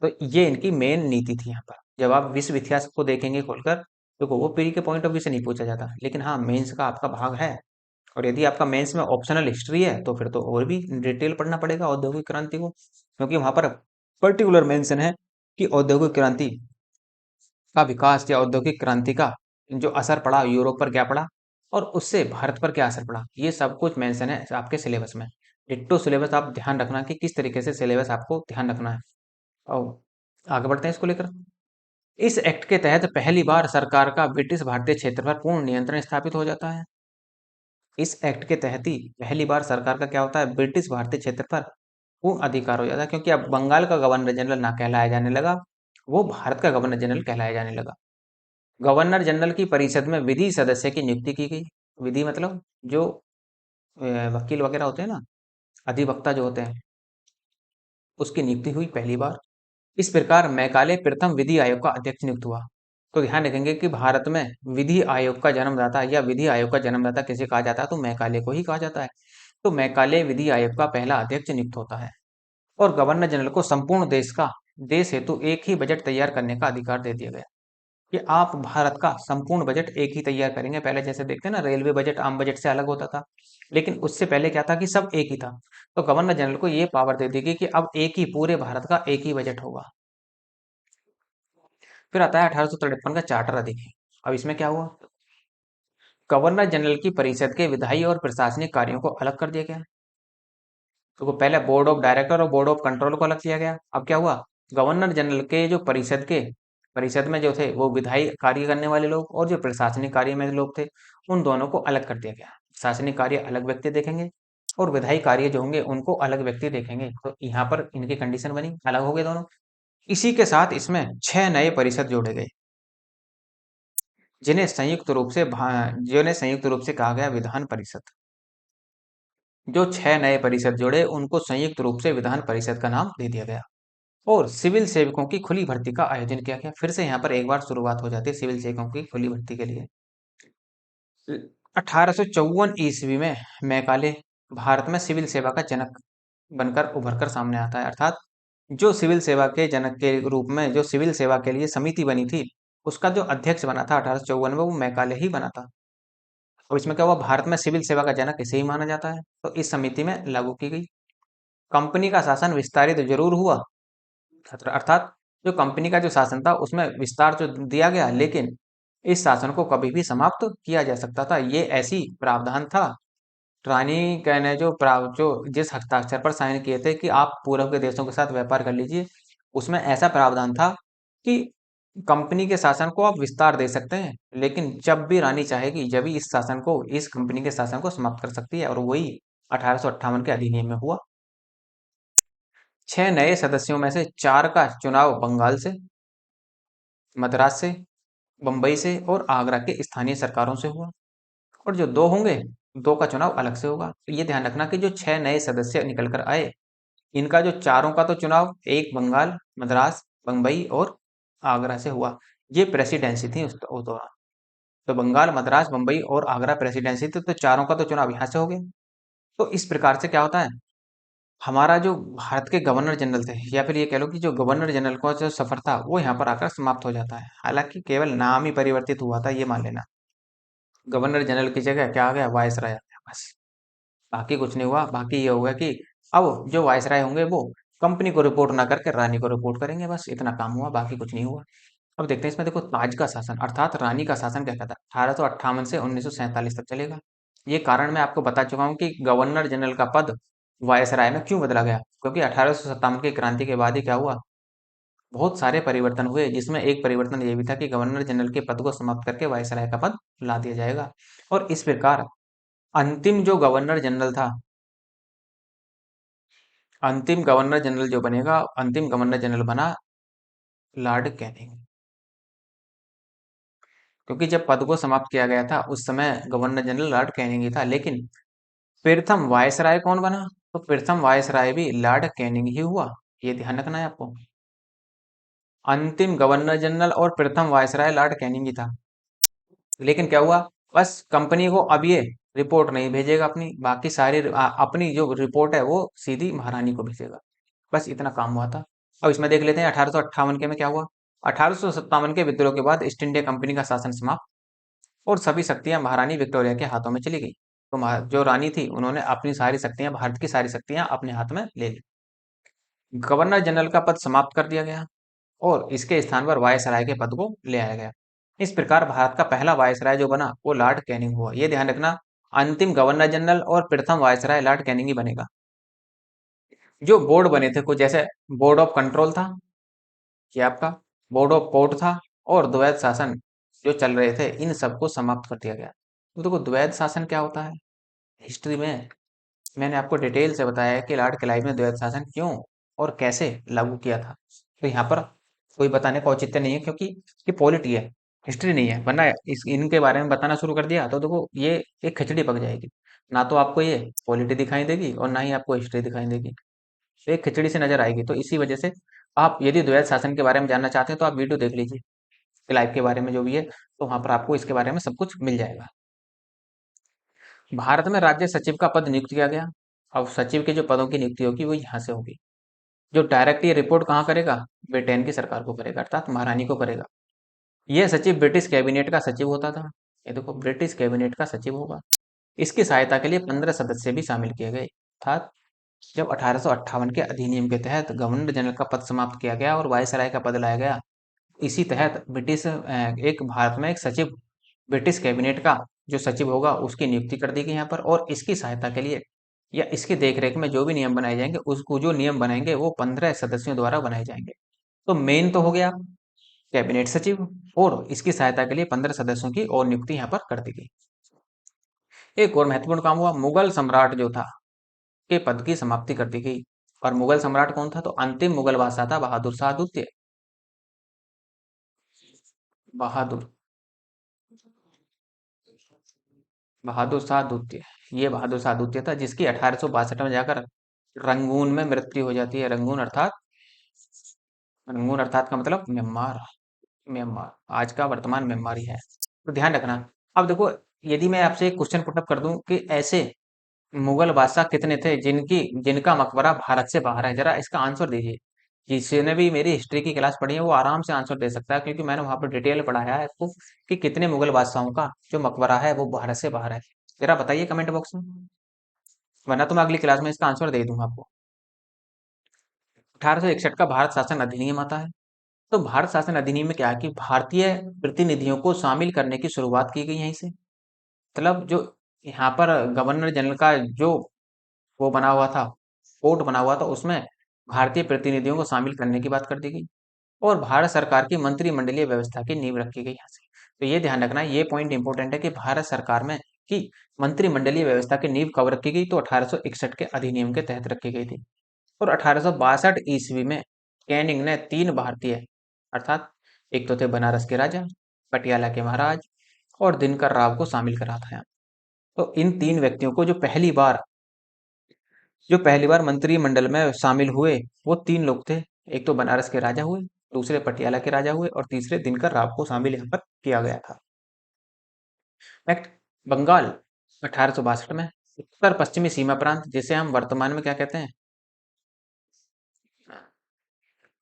तो ये इनकी मेन नीति थी यहाँ पर। जब आप विश्व इतिहास को देखेंगे खोलकर, देखो वो पीढ़ी के पॉइंट ऑफ व्यू से नहीं पूछा जाता, लेकिन हाँ मेंस का आपका भाग है। और यदि आपका मेंस में ऑप्शनल हिस्ट्री है तो फिर तो और भी डिटेल पढ़ना पड़ेगा औद्योगिक क्रांति को, क्योंकि वहां पर पर्टिकुलर मेंशन है कि औद्योगिक क्रांति का विकास या औद्योगिक क्रांति का जो असर पड़ा यूरोप पर क्या पड़ा, और उससे भारत पर क्या असर पड़ा, ये सब कुछ मेंशन है आपके सिलेबस में। डिट्टो सिलेबस आप ध्यान रखना कि किस तरीके से सिलेबस आपको ध्यान रखना है। और आगे बढ़ते हैं इसको लेकर। इस एक्ट के तहत पहली बार सरकार का ब्रिटिश भारतीय क्षेत्र पर पूर्ण नियंत्रण स्थापित हो जाता है। इस एक्ट के तहत ही पहली बार सरकार का क्या होता है? ब्रिटिश भारतीय क्षेत्र पर पूर्ण अधिकार हो जाता है, क्योंकि अब बंगाल का गवर्नर जनरल ना कहलाया जाने लगा, वो भारत का गवर्नर जनरल कहलाया जाने लगा। गवर्नर जनरल की परिषद में विधि सदस्य की नियुक्ति की गई। विधि मतलब जो वकील वगैरह होते हैं ना, अधिवक्ता जो होते हैं, उसकी नियुक्ति हुई पहली बार। इस प्रकार मैकाले प्रथम विधि आयोग का अध्यक्ष नियुक्त हुआ। तो ध्यान रखेंगे कि भारत में विधि आयोग का जन्मदाता या विधि आयोग का जन्मदाता किसे कहा जाता है? तो मैकाले को ही कहा जाता है। तो मैकाले विधि आयोग का पहला अध्यक्ष नियुक्त होता है। और गवर्नर जनरल को संपूर्ण देश हेतु एक ही बजट तैयार करने का अधिकार दे दिया गया कि आप भारत का संपूर्ण बजट एक ही तैयार करेंगे। पहले जैसे देखते हैं ना, रेलवे बजट आम बजट से अलग होता था, लेकिन उससे पहले क्या था कि सब एक ही था। तो गवर्नर जनरल को ये पावर दे दी गई कि अब एक ही, पूरे भारत का एक ही बजट होगा। फिर आता है 1853 का चार्टर अधिनियम। अब इसमें क्या हुआ? गवर्नर जनरल की परिषद के विधायी और प्रशासनिक कार्यों को अलग कर दिया गया। तो वो पहले बोर्ड ऑफ डायरेक्टर और बोर्ड ऑफ कंट्रोल को अलग किया गया। अब क्या हुआ? गवर्नर जनरल के जो परिषद में जो थे वो विधायी कार्य करने वाले लोग, और जो प्रशासनिक कार्य में लोग थे, उन दोनों को अलग कर दिया गया। प्रशासनिक कार्य अलग व्यक्ति देखेंगे, और विधायी कार्य जो होंगे उनको अलग व्यक्ति देखेंगे। तो यहाँ पर इनकी कंडीशन बनी, अलग हो गए दोनों। इसी के साथ इसमें 6 नए परिषद जोड़े गए, जिन्हें संयुक्त रूप से कहा गया विधान परिषद। जो 6 नए परिषद जोड़े उनको संयुक्त रूप से विधान परिषद का नाम दे दिया गया। और सिविल सेवकों की खुली भर्ती का आयोजन किया गया। फिर से यहाँ पर एक बार शुरुआत हो जाती है सिविल सेवकों की खुली भर्ती के लिए। 1854 ईस्वी में मैकाले भारत में सिविल सेवा का जनक बनकर उभर कर सामने आता है। अर्थात जो सिविल सेवा के जनक के रूप में जो सिविल सेवा के लिए समिति बनी थी, उसका जो अध्यक्ष बना था 1854 में, वो मैकाले ही बना था। और इसमें क्या हुआ? भारत में सिविल सेवा का जनक इसे ही माना जाता है, तो इस समिति में लागू की गई। कंपनी का शासन विस्तारित जरूर हुआ, अर्थात जो कंपनी का जो शासन था उसमें विस्तार जो दिया गया, लेकिन इस शासन को कभी भी समाप्त किया जा सकता था। ये ऐसी प्रावधान था। रानी ने जो जिस हस्ताक्षर पर साइन किए थे कि आप पूर्व के देशों के साथ व्यापार कर लीजिए, उसमें ऐसा प्रावधान था कि कंपनी के शासन को आप विस्तार दे सकते हैं, लेकिन जब भी रानी चाहेगी जब भी इस कंपनी के शासन को समाप्त कर सकती है, और वही 1858 के अधिनियम में हुआ। 6 नए सदस्यों में से 4 का चुनाव बंगाल से, मद्रास से, बंबई से और आगरा के स्थानीय सरकारों से हुआ, और जो 2 होंगे, 2 का चुनाव अलग से होगा। तो ये ध्यान रखना कि जो 6 नए सदस्य निकल कर आए, इनका जो चारों का तो चुनाव एक बंगाल, मद्रास, बंबई और आगरा से हुआ। ये प्रेसिडेंसी थी उस दौरान। तो बंगाल, मद्रास, बंबई और आगरा प्रेसिडेंसी थी, तो चारों का तो चुनाव यहाँ से हो गया। तो इस प्रकार से क्या होता है, हमारा जो भारत के गवर्नर जनरल थे, या फिर ये कह लो कि जो गवर्नर जनरल का जो सफर था वो यहाँ पर आकर समाप्त हो जाता है। हालांकि केवल नाम ही परिवर्तित हुआ था, ये मान लेना। गवर्नर जनरल की जगह क्या आ गया, वायसराय आ गया, बस। बाकी कुछ नहीं हुआ। बाकी ये होगा कि अब जो वायसराय होंगे वो कंपनी को रिपोर्ट ना करके रानी को रिपोर्ट करेंगे, बस इतना काम हुआ, बाकी कुछ नहीं हुआ। अब देखते हैं इसमें, देखो, ताज का शासन अर्थात रानी का शासन क्या कहता है, 1858 से 1947 तक चलेगा। ये कारण मैं आपको बता चुका हूँ कि गवर्नर जनरल का पद वायसराय में क्यों बदला गया, क्योंकि 1857 की क्रांति के बाद ही क्या हुआ, बहुत सारे परिवर्तन हुए, जिसमें एक परिवर्तन ये भी था कि गवर्नर जनरल के पद को समाप्त करके वायसराय का पद ला दिया जाएगा। और इस प्रकार अंतिम जो गवर्नर जनरल था, अंतिम गवर्नर जनरल जो बनेगा, अंतिम गवर्नर जनरल बना लॉर्ड कैनिंग। क्योंकि जब पद को समाप्त किया गया था उस समय गवर्नर जनरल लॉर्ड कैनिंग ही था, लेकिन प्रथम वायसराय कौन बना, तो प्रथम वायसराय भी लॉर्ड कैनिंग ही हुआ। ये ध्यान रखना है आपको। अंतिम गवर्नर जनरल और प्रथम वायसराय लॉर्ड कैनिंग ही था, लेकिन क्या हुआ, बस कंपनी को अब ये रिपोर्ट नहीं भेजेगा अपनी, बाकी सारी अपनी जो रिपोर्ट है वो सीधी महारानी को भेजेगा। बस इतना काम हुआ था। अब इसमें देख लेते हैं 1858 के में क्या हुआ। 1857 के विद्रोह के बाद ईस्ट इंडिया कंपनी का शासन समाप्त और सभी शक्तियां महारानी विक्टोरिया के हाथों में चली गई। तो जो रानी थी उन्होंने अपनी सारी शक्तियां, भारत की सारी शक्तियां अपने हाथ में ले ली। गवर्नर जनरल का पद समाप्त कर दिया गया और इसके स्थान पर वायसराय के पद को ले आया गया। इस प्रकार भारत का पहला वायसराय जो बना वो लॉर्ड कैनिंग हुआ। ये ध्यान रखना, अंतिम गवर्नर जनरल और प्रथम वायसराय लॉर्ड कैनिंग ही बनेगा। जो बोर्ड बने थे कुछ जैसे बोर्ड ऑफ कंट्रोल था, ये आपका बोर्ड ऑफ पोर्ट था, और द्वैध शासन जो चल रहे थे इन सबको समाप्त कर दिया गया। तो देखो, द्वैध शासन क्या होता है, हिस्ट्री में मैंने आपको डिटेल से बताया है कि लॉर्ड क्लाइव ने द्वैध शासन क्यों और कैसे लागू किया था। तो यहाँ पर कोई बताने का औचित्य नहीं है, क्योंकि ये पॉलिटी है, हिस्ट्री नहीं है। वरना इस इनके बारे में बताना शुरू कर दिया तो देखो ये एक खिचड़ी पक जाएगी। ना तो आपको ये पॉलिटी दिखाई देगी और ना ही आपको हिस्ट्री दिखाई देगी, तो एक खिचड़ी से नजर आएगी। तो इसी वजह से आप यदि द्वैध शासन के बारे में जानना चाहते हैं तो आप वीडियो देख लीजिए क्लाइव के बारे में जो भी है, तो वहां पर आपको इसके बारे में सब कुछ मिल जाएगा। भारत में राज्य सचिव का पद नियुक्त किया गया। अब सचिव के जो पदों की नियुक्ति होगी वो यहाँ से होगी। जो डायरेक्ट ये रिपोर्ट कहाँ करेगा, ब्रिटेन की सरकार को करेगा, अर्थात महारानी को करेगा। यह सचिव ब्रिटिश कैबिनेट का सचिव होता था। ये देखो, ब्रिटिश कैबिनेट का सचिव होगा। इसकी सहायता के लिए 15 सदस्य भी शामिल किए गए। अर्थात जब 1858 के अधिनियम के तहत गवर्नर जनरल का पद समाप्त किया गया और वायसराय का पद लाया गया, इसी तहत एक भारत में एक सचिव, ब्रिटिश कैबिनेट का जो सचिव होगा उसकी नियुक्ति कर दी गई यहाँ पर। और इसकी सहायता के लिए या इसकी देखरेख में जो भी नियम बनाए जाएंगे, उसको जो नियम बनाएंगे वो 15 सदस्यों द्वारा बनाए जाएंगे। तो मेन तो हो गया कैबिनेट सचिव, और इसकी सहायता के लिए 15 सदस्यों की और नियुक्ति यहाँ पर कर दी गई। एक और महत्वपूर्ण काम हुआ, मुगल सम्राट जो था के पद की समाप्ति कर दी गई। और मुगल सम्राट कौन था, तो अंतिम मुगल बादशाह था बहादुर शाह द्वितीय। बहादुर बहादुर शाह द्वितीय, ये बहादुर शाह द्वितीय था, जिसकी 1862 में जाकर रंगून में मृत्यु हो जाती है। रंगून अर्थात का मतलब म्यांमार। म्यांमार आज का वर्तमान म्यांमार ही है। तो ध्यान रखना। अब देखो, यदि मैं आपसे एक क्वेश्चन पुटअप कर दूं कि ऐसे मुगल बादशाह कितने थे जिनका मकबरा भारत से बाहर है, जरा इसका आंसर दीजिए। जिसने भी मेरी हिस्ट्री की क्लास पढ़ी है वो आराम से आंसर दे सकता है, क्योंकि मैंने वहां पर डिटेल में पढ़ाया है आपको कि कितने मुगल बादशाहों का जो मकबरा है वो भारत से बाहर है। जरा बताइए कमेंट बॉक्स में, वरना तो मैं अगली क्लास में इसका आंसर दे दूंगा आपको। 1861 का भारत शासन अधिनियम आता है। तो भारत शासन अधिनियम में क्या है कि भारतीय प्रतिनिधियों को शामिल करने की शुरुआत की गई यहीं से। मतलब जो यहाँ पर गवर्नर जनरल का जो वो बना हुआ था, कोर्ट बना हुआ था, उसमें भारतीय प्रतिनिधियों को शामिल करने की बात कर दी गई। और भारत सरकार की मंत्रिमंडलीय व्यवस्था की नींव रखी गई यहाँ से। तो ये ध्यान रखना, ये पॉइंट इंपॉर्टेंट है कि भारत सरकार में की मंत्रिमंडलीय व्यवस्था की नींव कब रखी गई, तो 1861 के अधिनियम के तहत रखी गई थी। और 1862 ईस्वी में कैनिंग ने 3 भारतीय, अर्थात एक तो थे बनारस के राजा, पटियाला के महाराज और दिनकर राव को शामिल करा था यहाँ। तो इन 3 व्यक्तियों को जो पहली बार मंत्रिमंडल में शामिल हुए, वो 3 लोग थे। एक तो बनारस के राजा हुए, दूसरे पटियाला के राजा हुए और तीसरे दिनकर राव को शामिल यहाँ पर किया गया था। नेक्स्ट, बंगाल 1862 में उत्तर पश्चिमी सीमा प्रांत, जिसे हम वर्तमान में क्या कहते हैं,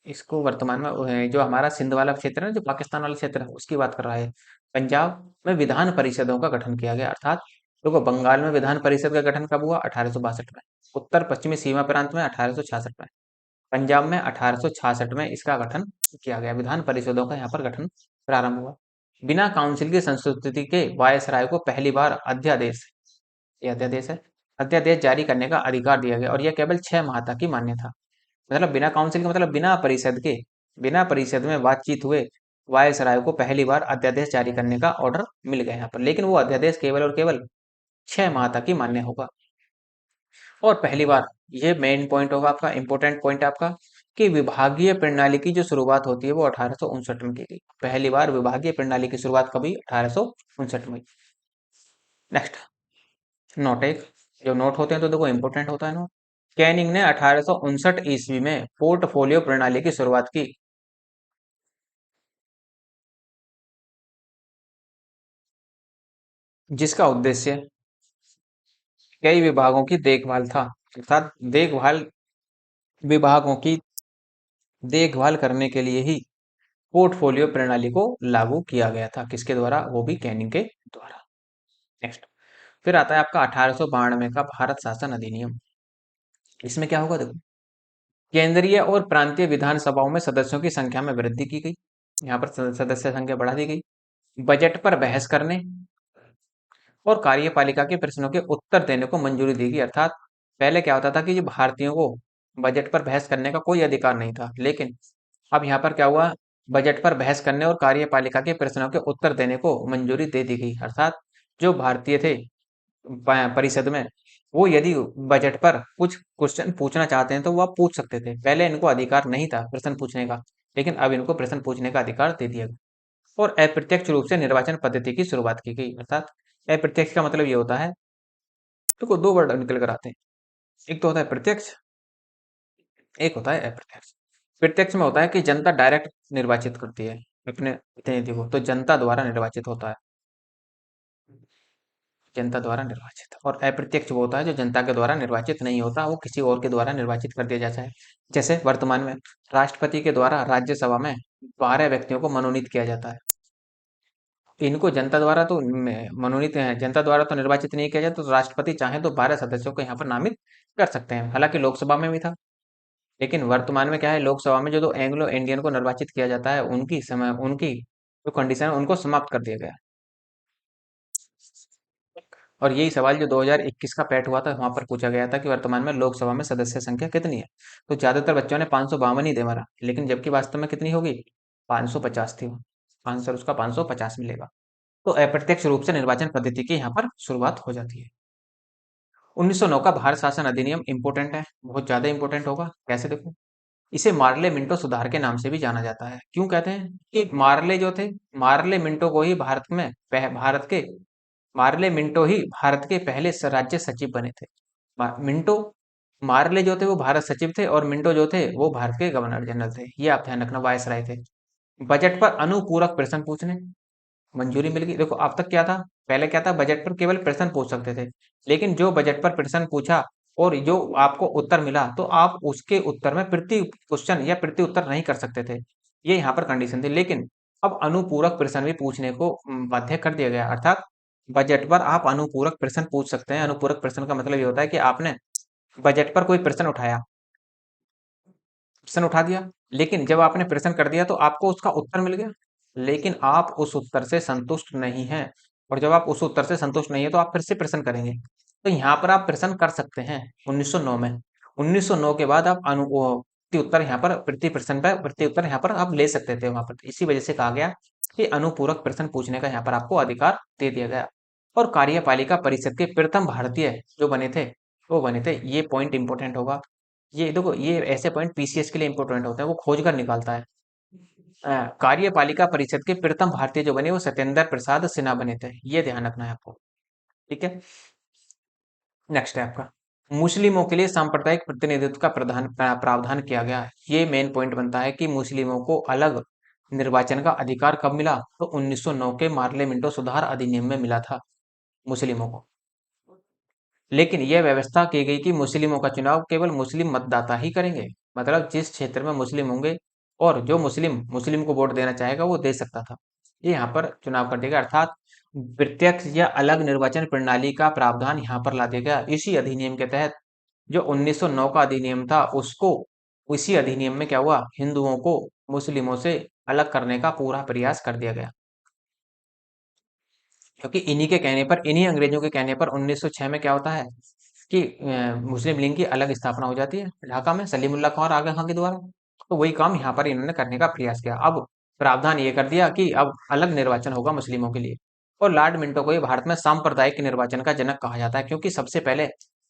इसको वर्तमान में जो हमारा सिंध वाला क्षेत्र है, जो पाकिस्तान वाला क्षेत्र है, उसकी बात कर रहा है। पंजाब में विधान परिषदों का गठन किया गया, अर्थात देखो बंगाल में विधान परिषद का गठन कब हुआ, 1862 में। उत्तर पश्चिमी सीमा प्रांत में 1866 में। पंजाब में 1866 में इसका गठन किया गया, विधान परिषदों का यहाँ पर गठन प्रारंभ हुआ। बिना काउंसिल की संस्तुति के वायसराय को पहली बार अध्यादेश, ये अध्यादेश है, अध्यादेश जारी करने का अधिकार दिया गया और यह केवल 6 माह तक की मान्य था। मतलब बिना काउंसिल के, मतलब बिना परिषद में बातचीत हुए वायसराय को पहली बार अध्यादेश जारी करने का ऑर्डर मिल गया यहाँ पर, लेकिन वो अध्यादेश केवल और केवल 6 माह तक ही मान्य होगा। और पहली बार, ये मेन पॉइंट होगा आपका, इंपॉर्टेंट पॉइंट आपका, कि विभागीय प्रणाली की जो शुरुआत होती है वो 1859 में की गई। पहली बार विभागीय प्रणाली की शुरुआत कभी, 1859 में। नेक्स्ट, नोट एक, जो नोट होते हैं तो देखो इंपॉर्टेंट होता है नोट। कैनिंग ने 1859 ईस्वी में पोर्टफोलियो प्रणाली की शुरुआत की, जिसका उद्देश्य कई विभागों की देखभाल था, अर्थात देखभाल विभागों की देखभाल करने के लिए ही पोर्टफोलियो प्रणाली को लागू किया गया था। किसके द्वारा, वो भी कैनिंग के द्वारा। नेक्स्ट, फिर आता है आपका 1892 का भारत शासन अधिनियम। इसमें क्या होगा देखो, केंद्रीय और प्रांतीय विधानसभाओं में सदस्यों की संख्या में वृद्धि की गई, यहाँ पर सदस्य संख्या बढ़ा दी गई। बजट पर बहस करने और कार्यपालिका के प्रश्नों के उत्तर देने को मंजूरी दी गई, अर्थात पहले क्या होता था कि जो भारतीयों को बजट पर बहस करने का कोई अधिकार नहीं था, लेकिन अब यहाँ पर क्या हुआ, बजट पर बहस करने और कार्यपालिका के प्रश्नों के उत्तर देने को मंजूरी दे दी गई, अर्थात जो भारतीय थे परिषद में, वो यदि बजट पर कुछ क्वेश्चन पूछना चाहते हैं तो वो आप पूछ सकते थे। पहले इनको अधिकार नहीं था प्रश्न पूछने का, लेकिन अब इनको प्रश्न पूछने का अधिकार दे दिया गया। और अप्रत्यक्ष रूप से निर्वाचन पद्धति की शुरुआत की गई, अर्थात अप्रत्यक्ष का मतलब ये होता है, तो दो वर्ड निकल कर आते हैं, एक तो होता है प्रत्यक्ष, एक होता है अप्रत्यक्ष। प्रत्यक्ष में होता है कि जनता डायरेक्ट निर्वाचित करती है अपने प्रतिनिधि को, तो जनता द्वारा निर्वाचित होता है, जनता द्वारा निर्वाचित। और अप्रत्यक्ष वो होता है जो जनता के द्वारा निर्वाचित नहीं होता, वो किसी और के द्वारा निर्वाचित कर दिया जाता है। जैसे वर्तमान में राष्ट्रपति के द्वारा राज्यसभा में 12 व्यक्तियों को मनोनीत किया जाता है। इनको जनता द्वारा तो मनोनीत है, जनता द्वारा तो निर्वाचित नहीं किया जाता, तो राष्ट्रपति चाहे तो 12 सदस्यों को यहाँ पर नामित कर सकते हैं। हालांकि लोकसभा में भी था, लेकिन वर्तमान में क्या है, लोकसभा में जो दो एंग्लो इंडियन को निर्वाचित किया जाता है, उनकी जो कंडीशन है उनको समाप्त कर दिया गया। और यही सवाल जो 2021 का पैट हुआ था, वहां पर पूछा गया था कि वर्तमान में लोकसभा में सदस्य संख्या कितनी है, तो ज्यादातर बच्चों ने 552 ही दे मारा, लेकिन जबकि वास्तव में कितनी होगी, 550 थी। आंसर उसका 550 मिलेगा। तो अप्रत्यक्ष रूप से निर्वाचन पद्धति की यहाँ पर शुरुआत हो जाती है। 1909 का भारत शासन अधिनियम इंपोर्टेंट है, बहुत ज्यादा इंपोर्टेंट होगा। कैसे देखो, इसे मार्ले मिंटो सुधार के नाम से भी जाना जाता है। क्यों कहते हैं कि मार्ले जो थे, मार्ले मिंटो को ही भारत के मार्ले मिंटो ही भारत के पहले राज्य सचिव बने थे। मिंटो, मार्ले जो थे वो भारत सचिव थे और मिंटो जो थे वो भारत के गवर्नर जनरल थे। ये आप ध्यान रखना, वायसराय थे। बजट पर अनुपूरक प्रश्न पूछने मंजूरी मिल गई। देखो अब तक क्या था, पहले क्या था, बजट पर केवल प्रश्न पूछ सकते थे, लेकिन जो बजट पर प्रश्न पूछा और जो आपको उत्तर मिला, तो आप उसके उत्तर में प्रति क्वेश्चन या प्रति उत्तर नहीं कर सकते थे। ये यहाँ पर कंडीशन थी, लेकिन अब अनुपूरक प्रश्न भी पूछने को बाध्य कर दिया गया, अर्थात बजट पर आप अनुपूरक प्रश्न पूछ सकते हैं। अनुपूरक प्रश्न का मतलब ये होता है कि आपने बजट पर कोई प्रश्न उठाया, प्रश्न उठा दिया, लेकिन जब आपने प्रश्न कर दिया तो आपको उसका उत्तर मिल गया, लेकिन आप उस उत्तर से संतुष्ट नहीं हैं। और जब आप उस उत्तर से संतुष्ट नहीं है तो आप फिर से प्रश्न करेंगे। तो यहाँ पर आप प्रश्न कर सकते हैं 1909 में। 1909 के बाद आप प्रति उत्तर यहाँ पर प्रति प्रश्न पर प्रति उत्तर यहाँ पर आप ले सकते थे वहां पर। इसी वजह से कहा गया कि अनुपूरक प्रश्न पूछने का यहाँ पर आपको अधिकार दे दिया गया। और कार्यपालिका परिषद के प्रथम भारतीय जो बने थे, वो बने थे, ये पॉइंट इंपॉर्टेंट होगा। ये देखो, ये ऐसे पॉइंट पीसीएस के लिए इंपॉर्टेंट होते हैं, वो खोज कर निकालता है। कार्यपालिका परिषद के प्रथम भारतीय जो बने वो सत्येंद्र प्रसाद सिन्हा बने थे, ये ध्यान रखना है आपको। ठीक है, नेक्स्ट है आपका, मुस्लिमों के लिए सांप्रदायिक प्रतिनिधित्व का प्रावधान किया गया है। ये मेन पॉइंट बनता है कि मुस्लिमों को अलग निर्वाचन का अधिकार कब मिला, तो 1909 के मार्ले मिंटो सुधार अधिनियम में मिला था मुस्लिमों को। लेकिन यह व्यवस्था की गई कि मुस्लिमों का चुनाव केवल मुस्लिम मतदाता ही करेंगे। मतलब जिस क्षेत्र में मुस्लिम होंगे और जो मुस्लिम मुस्लिम को वोट देना चाहेगा वो दे सकता था, ये यहाँ पर चुनाव कर दिया गया। अर्थात प्रत्यक्ष या अलग निर्वाचन प्रणाली का प्रावधान यहाँ पर ला दिया गया। इसी अधिनियम के तहत जो 1909 का अधिनियम था, उसको उसी अधिनियम में क्या हुआ, हिंदुओं को मुस्लिमों से अलग करने का पूरा प्रयास कर दिया गया। क्योंकि इन्हीं के कहने पर, इन्हीं अंग्रेजों के कहने पर 1906 में क्या होता है कि मुस्लिम लीग की अलग स्थापना हो जाती है ढाका में, सलीमुल्लाह खां और आगा खां के द्वारा। तो वही काम यहाँ पर इन्होंने करने का प्रयास किया। अब प्रावधान ये कर दिया कि अब अलग निर्वाचन होगा मुस्लिमों के लिए। और लॉर्ड मिंटो को ये भारत में सांप्रदायिक निर्वाचन का जनक कहा जाता है, क्योंकि सबसे पहले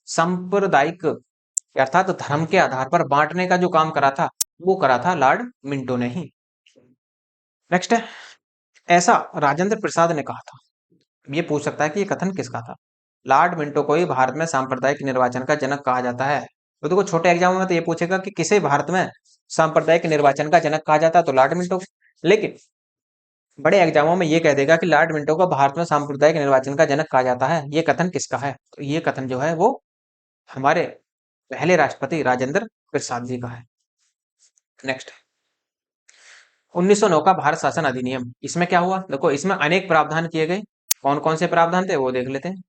सांप्रदायिक अर्थात धर्म के आधार पर बांटने का जो काम करा था, वो करा था लॉर्ड मिंटो ने ही। नेक्स्ट है, ऐसा राजेंद्र प्रसाद ने कहा था। ये पूछ सकता है कि ये कथन किसका था। लॉर्ड मिंटो को ही भारत में सांप्रदायिक निर्वाचन का जनक कहा जाता है। तो देखो, छोटे एग्जाम में तो ये पूछेगा कि किसे भारत में सांप्रदायिक निर्वाचन का जनक कहा जाता है, तो लॉर्ड मिंटो को। लेकिन बड़े एग्जामों में ये कह देगा कि लॉर्ड मिंटो को भारत में सांप्रदायिक निर्वाचन का जनक कहा जाता है। ये कथन किसका है, तो ये कथन जो है वो हमारे पहले राष्ट्रपति राजेंद्र प्रसाद जी का है। नेक्स्ट, 1909 का भारत शासन अधिनियम। इसमें क्या हुआ, देखो इसमें अनेक प्रावधान किए गए। कौन कौन से प्रावधान थे वो देख लेते हैं।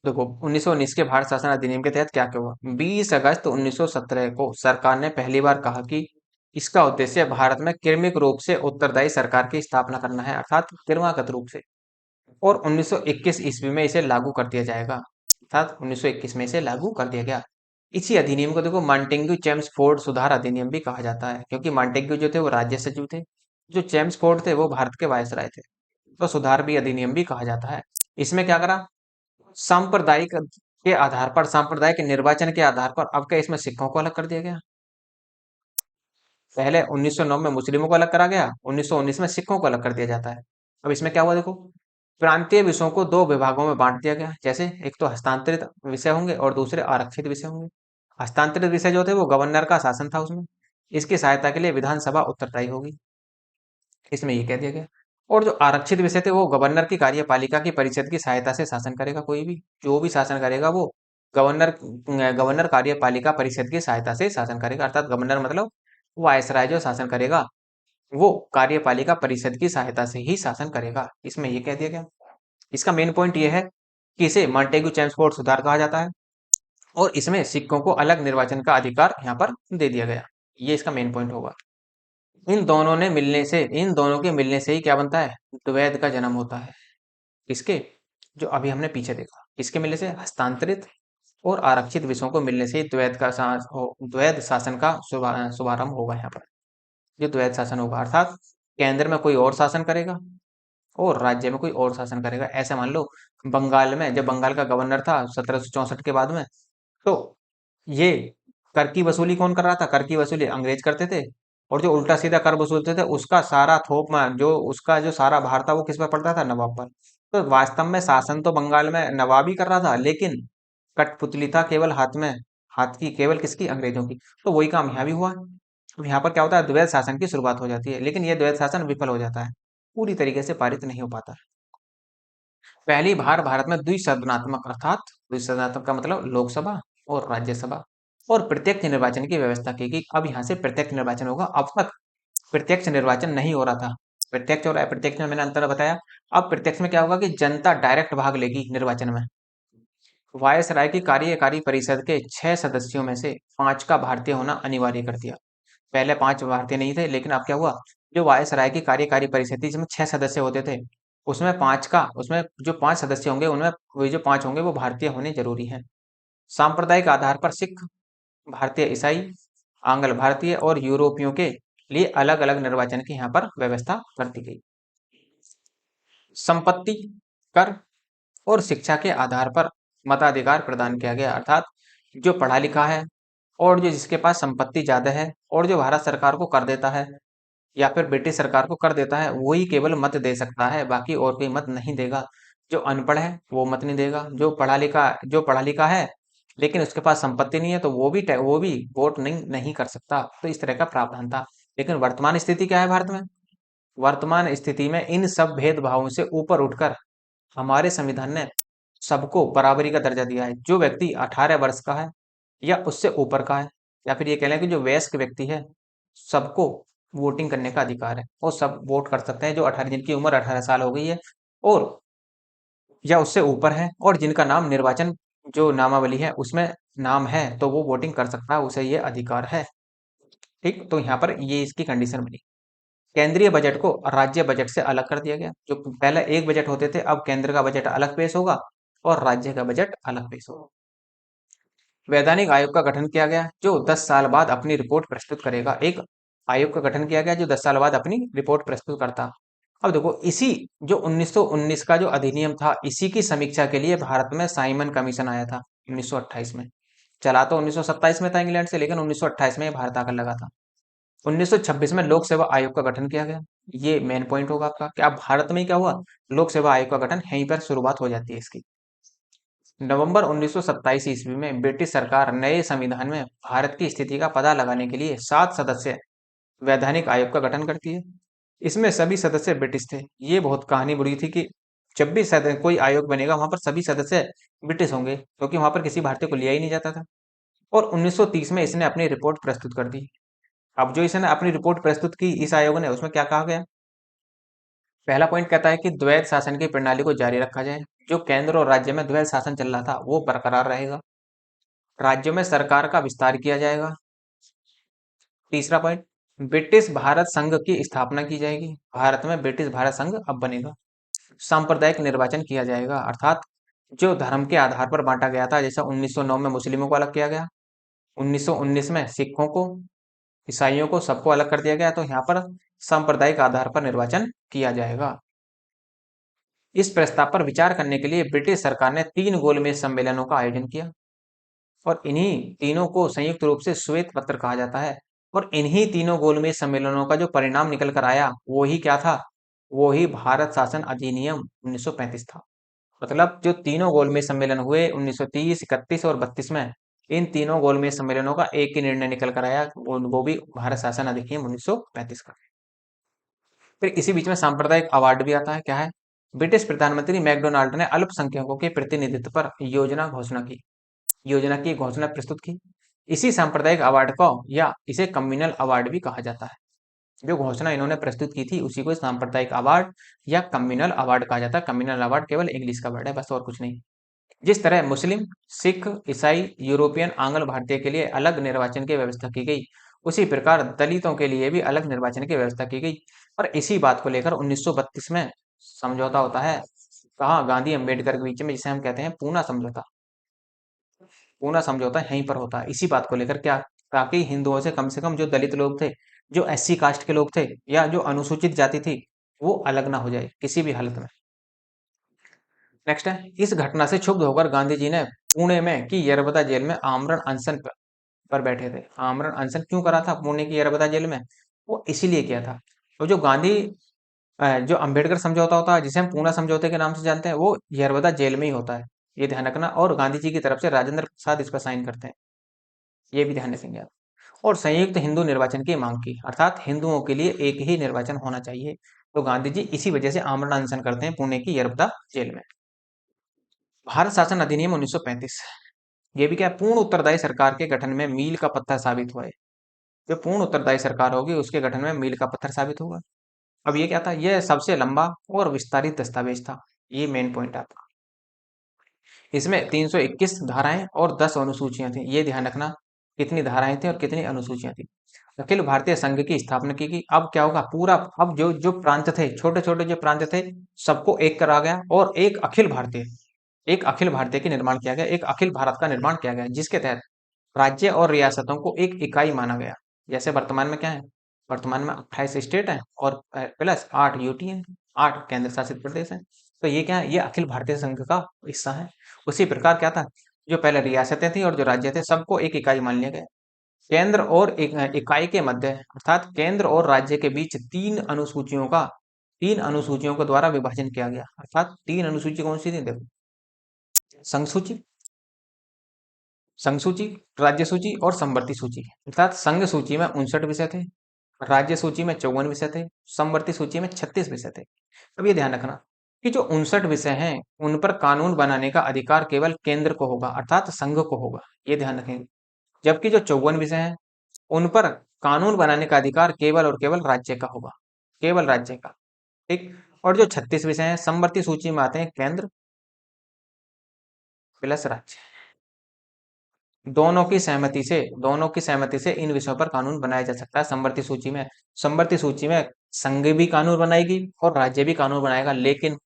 देखो, 1919 के भारत शासन अधिनियम के तहत क्या क्या हुआ। 20 अगस्त 1917 को सरकार ने पहली बार कहा कि इसका उद्देश्य भारत में क्रमिक रूप से उत्तरदायी सरकार की स्थापना करना है, अर्थात क्रमागत रूप से। और 1921 ईस्वी में इसे लागू कर दिया जाएगा, अर्थात 1921 में इसे लागू कर दिया गया। इसी अधिनियम को देखो मांटेग्यू चेम्सफोर्ड सुधार अधिनियम भी कहा जाता है, क्योंकि मांटेग्यू जो थे वो राज्य सचिव थे, जो चेम्सफोर्ड थे वो भारत के वायसराय थे। तो सुधार भी अधिनियम भी कहा जाता है। इसमें क्या करा, सांप्रदायिक के आधार पर, सांप्रदायिक निर्वाचन के आधार पर, अब क्या इसमें सिखों को अलग कर दिया गया। पहले 1909 में मुस्लिमों को अलग करा गया, 1919 में सिखों को अलग कर दिया जाता है। अब इसमें क्या हुआ देखो, प्रांतीय विषयों को दो विभागों में बांट दिया गया। जैसे एक तो हस्तांतरित विषय होंगे और दूसरे आरक्षित विषय होंगे। हस्तांतरित विषय जो थे वो गवर्नर का शासन था उसमें, इसकी सहायता के लिए विधानसभा उत्तरदायी होगी, इसमें ये कह दिया गया। और जो आरक्षित विषय थे वो गवर्नर की कार्यपालिका की परिषद की सहायता से शासन करेगा। कोई भी जो भी शासन करेगा वो गवर्नर गवर्नर कार्यपालिका परिषद की सहायता से शासन करेगा, अर्थात गवर्नर मतलब वायसराय जो शासन करेगा वो कार्यपालिका परिषद की सहायता से ही शासन करेगा, इसमें ये कह दिया गया। इसका मेन पॉइंट ये है कि इसे मॉन्टेग्यू चेम्सफोर्ड सुधार कहा जाता है और इसमें सिखों को अलग निर्वाचन का अधिकार यहाँ पर दे दिया गया। ये इसका मेन पॉइंट होगा। इन दोनों के मिलने से ही क्या बनता है, द्वैध का जन्म होता है। किसके, जो अभी हमने पीछे देखा, किसके मिलने से, हस्तांतरित और आरक्षित विषयों को मिलने से ही द्वैध शासन का शुभारंभ होगा। यहाँ पर जो द्वैध शासन होगा, अर्थात केंद्र में कोई और शासन करेगा और राज्य में कोई और शासन करेगा। ऐसे मान लो बंगाल में, जब बंगाल का गवर्नर था 1764 के बाद में, तो ये कर की वसूली कौन कर रहा था, कर की वसूली अंग्रेज करते थे। और जो उल्टा सीधा कर वसूलते थे उसका सारा थोप जो उसका जो सारा भार था वो किस पर पड़ता था, नवाब पर। तो वास्तव में शासन तो बंगाल में नवाब ही कर रहा था, लेकिन कठपुतली था केवल हाथ में, हाथ की केवल किसकी, अंग्रेजों की। तो वही काम यहाँ भी हुआ। अब यहाँ पर क्या होता है, द्वैध शासन की शुरुआत हो जाती है, लेकिन यह द्वैध शासन विफल हो जाता है, पूरी तरीके से पारित नहीं हो पाता। पहली बार भारत में द्विसदनात्मक, अर्थात द्विसदनात्मक का मतलब लोकसभा और राज्यसभा और प्रत्यक्ष निर्वाचन की व्यवस्था की गई। अब यहाँ से प्रत्यक्ष निर्वाचन होगा। अब तक प्रत्यक्ष निर्वाचन नहीं हो रहा था। प्रत्यक्ष और अप्रत्यक्ष में मैंने अंतर बताया। अब प्रत्यक्ष में क्या होगा कि जनता डायरेक्ट भाग लेगी निर्वाचन में, वायसराय की कार्यकारी परिषद के 6 सदस्यों में से 5 का भारतीय होना अनिवार्य कर दिया। पहले 5 भारतीय नहीं थे, लेकिन अब क्या हुआ, जो वायसराय की कार्यकारी परिषद थी जिसमें 6 सदस्य होते थे, उसमें जो 5 सदस्य होंगे उनमें वे जो 5 होंगे वो भारतीय होने जरूरी हैं। सांप्रदायिक आधार पर सिख, भारतीय ईसाई, आंग्ल भारतीय और यूरोपियों के लिए अलग अलग निर्वाचन की यहाँ पर व्यवस्था कर दी गई। संपत्ति कर और शिक्षा के आधार पर मताधिकार प्रदान किया गया, अर्थात जो पढ़ा लिखा है और जो जिसके पास संपत्ति ज्यादा है और जो भारत सरकार को कर देता है या फिर ब्रिटिश सरकार को कर देता है, वही केवल मत दे सकता है, बाकी और कोई मत नहीं देगा। जो अनपढ़ है वो मत नहीं देगा, जो पढ़ा लिखा है लेकिन उसके पास संपत्ति नहीं है तो वो भी वोट नहीं कर सकता। तो इस तरह का प्रावधान था। लेकिन वर्तमान स्थिति क्या है भारत में? वर्तमान स्थिति में इन सब भेदभावों से ऊपर उठकर हमारे संविधान ने सबको बराबरी का दर्जा दिया है। जो व्यक्ति 18 वर्ष का है या उससे ऊपर का है, या फिर ये कह लें कि जो वयस्क व्यक्ति है, सबको वोटिंग करने का अधिकार है और सब वोट कर सकते हैं। जो 18 जिनकी उम्र 18 साल हो गई है और या उससे ऊपर है और जिनका नाम निर्वाचन जो नामावली है उसमें नाम है, तो वो वोटिंग कर सकता है, उसे ये अधिकार है। ठीक, तो यहाँ पर ये इसकी कंडीशन बनी। केंद्रीय बजट को राज्य बजट से अलग कर दिया गया। जो पहले एक बजट होते थे, अब केंद्र का बजट अलग पेश होगा और राज्य का बजट अलग पेश होगा। वैधानिक आयोग का गठन किया गया जो 10 साल बाद अपनी रिपोर्ट प्रस्तुत करेगा। एक आयोग का गठन किया गया जो 10 साल बाद अपनी रिपोर्ट प्रस्तुत करता। अब देखो, इसी जो 1919 का जो अधिनियम था, इसी की समीक्षा के लिए भारत में साइमन कमीशन आया था 1928 में। चला तो 1927 में था इंग्लैंड से, लेकिन 1928 में ये भारत आकर लगा था। 1926 में लोक सेवा आयोग का गठन किया गया। ये मेन पॉइंट होगा आपका कि अब भारत में ही क्या हुआ, लोक सेवा आयोग का गठन यहीं पर शुरुआत हो जाती है इसकी। नवंबर 1927 ईस्वी में ब्रिटिश सरकार नए संविधान में भारत की स्थिति का पता लगाने के लिए 7 सदस्य वैधानिक आयोग का गठन करती है। इसमें सभी सदस्य ब्रिटिश थे। ये बहुत कहानी बुरी थी कि जब भी कोई आयोग बनेगा वहां पर सभी सदस्य ब्रिटिश होंगे, क्योंकि वहां पर किसी भारतीय को लिया ही नहीं जाता था। और 1930 में इसने अपनी रिपोर्ट प्रस्तुत कर दी। अब जो इसने अपनी रिपोर्ट प्रस्तुत की इस आयोग ने, उसमें क्या कहा गया? पहला पॉइंट कहता है कि द्वैत शासन की प्रणाली को जारी रखा जाए। जो केंद्र और राज्य में द्वैत शासन चल रहा था वो बरकरार रहेगा। राज्यों में सरकार का विस्तार किया जाएगा। तीसरा पॉइंट, ब्रिटिश भारत संघ की स्थापना की जाएगी। भारत में ब्रिटिश भारत संघ अब बनेगा। सांप्रदायिक निर्वाचन किया जाएगा, अर्थात जो धर्म के आधार पर बांटा गया था, जैसा 1909 में मुस्लिमों को अलग किया गया, 1919 में सिखों को, ईसाइयों को, सबको अलग कर दिया गया, तो यहाँ पर सांप्रदायिक आधार पर निर्वाचन किया जाएगा। इस प्रस्ताव पर विचार करने के लिए ब्रिटिश सरकार ने 3 गोलमेज सम्मेलनों का आयोजन किया और इन्हीं तीनों को संयुक्त रूप से श्वेत पत्र कहा जाता है। और इन्हीं तीनों गोलमेज सम्मेलनों का जो परिणाम निकल कर आया वो ही क्या था? वो ही भारत शासन अधिनियम 1935 था। मतलब जो तीनों गोलमेज सम्मेलन हुए 1930, 31 और 32 में, इन तीनों गोलमेज सम्मेलनों का एक ही निर्णय निकल कर आया, वो भी भारत शासन अधिनियम 1935 का। फिर इसी बीच में सांप्रदायिक अवार्ड भी आता है। क्या है? ब्रिटिश प्रधानमंत्री मैकडोनाल्ड ने अल्पसंख्यकों के प्रतिनिधित्व पर योजना की घोषणा प्रस्तुत की। इसी सांप्रदायिक अवार्ड को या इसे कम्युनल अवार्ड भी कहा जाता है। जो घोषणा इन्होंने प्रस्तुत की थी उसी को सांप्रदायिक अवार्ड या कम्युनल अवार्ड कहा जाता है। कम्युनल अवार्ड केवल इंग्लिश का वर्ड है, बस और कुछ नहीं। जिस तरह मुस्लिम, सिख, ईसाई, यूरोपियन, आंग्ल भारतीय के लिए अलग निर्वाचन की व्यवस्था की गई, उसी प्रकार दलितों के लिए भी अलग निर्वाचन की व्यवस्था की गई। और इसी बात को लेकर 1932 में समझौता होता है। कहाँ? गांधी अम्बेडकर के बीच में, जिसे हम कहते हैं पूना समझौता। पूना समझौता यहीं पर होता है इसी बात को लेकर। क्या? ताकि हिंदुओं से कम जो दलित लोग थे, जो एससी कास्ट के लोग थे या जो अनुसूचित जाति थी, वो अलग ना हो जाए किसी भी हालत में। नेक्स्ट है, इस घटना से क्षुब्ध होकर गांधी जी ने पुणे में की यरबदा जेल में आमरण अनशन पर बैठे थे। आमरण अनशन क्यों करा था पुणे की यरबदा जेल में? वो इसीलिए किया था। तो जो अंबेडकर समझौता होता है, जिसे हम पूना समझौते के नाम से जानते हैं, वो यरबदा जेल में ही होता है, ये ध्यान रखना। और गांधी जी की तरफ से राजेंद्र प्रसाद इस पर साइन करते हैं, ये भी ध्यान रखेंगे आप। और संयुक्त हिंदू निर्वाचन की मांग की, अर्थात हिंदुओं के लिए एक ही निर्वाचन होना चाहिए। तो गांधी जी इसी वजह से आमरण अनशन करते हैं पुणे की यरबदा जेल में। भारत शासन अधिनियम 1935, ये भी क्या है? पूर्ण उत्तरदायी सरकार के गठन में मील का पत्थर साबित हुआ है। जो पूर्ण उत्तरदायी सरकार होगी उसके गठन में मील का पत्थर साबित होगा। अब ये क्या था? यह सबसे लंबा और विस्तारित दस्तावेज था। ये मेन पॉइंट है आपका। इसमें 321 धाराएं और 10 अनुसूचियां थी, ये ध्यान रखना कितनी धाराएं थी और कितनी अनुसूचियां थी। अखिल भारतीय संघ की स्थापना की गई। अब क्या होगा, पूरा अब जो जो प्रांत थे, छोटे छोटे जो प्रांत थे, सबको एक करा गया और एक अखिल भारतीय की निर्माण किया गया, एक अखिल भारत का निर्माण किया गया, जिसके तहत राज्य और रियासतों को एक इकाई माना गया। जैसे वर्तमान में क्या है, वर्तमान में 28 स्टेट हैं और प्लस 8 यूटी हैं, 8 केंद्र शासित प्रदेश हैं। तो ये क्या है, ये अखिल भारतीय संघ का हिस्सा है। उसी प्रकार क्या था, जो पहले रियासतें थी और जो राज्य थे, सबको एक इकाई मान लिया गया। केंद्र और इकाई के मध्य अर्थात केंद्र और राज्य के बीच तीन अनुसूचियों के द्वारा विभाजन किया गया। अर्थात तीन अनुसूची कौन सी थी, देखो, संघ सूची, संघ सूची, राज्य सूची और समवर्ती सूची। अर्थात संघ सूची में 59 विषय थे, राज्य सूची में 54 विषय थे, समवर्ती सूची में 36 विषय थे। अब ये ध्यान रखना कि जो 59 विषय हैं, उन पर कानून बनाने का अधिकार केवल केंद्र को होगा, अर्थात संघ को होगा, ये ध्यान रखेंगे। जबकि जो 54 विषय हैं, उन पर कानून बनाने का अधिकार केवल और केवल राज्य का होगा, केवल राज्य का। ठीक। और जो 36 विषय हैं, समवर्ती सूची में आते हैं केंद्र प्लस राज्य। दोनों की सहमति से इन विषयों पर कानून बनाया जा सकता है समवर्ती सूची में। समवर्ती सूची में संघ भी कानून बनाएगी और राज्य भी कानून बनाएगा, लेकिन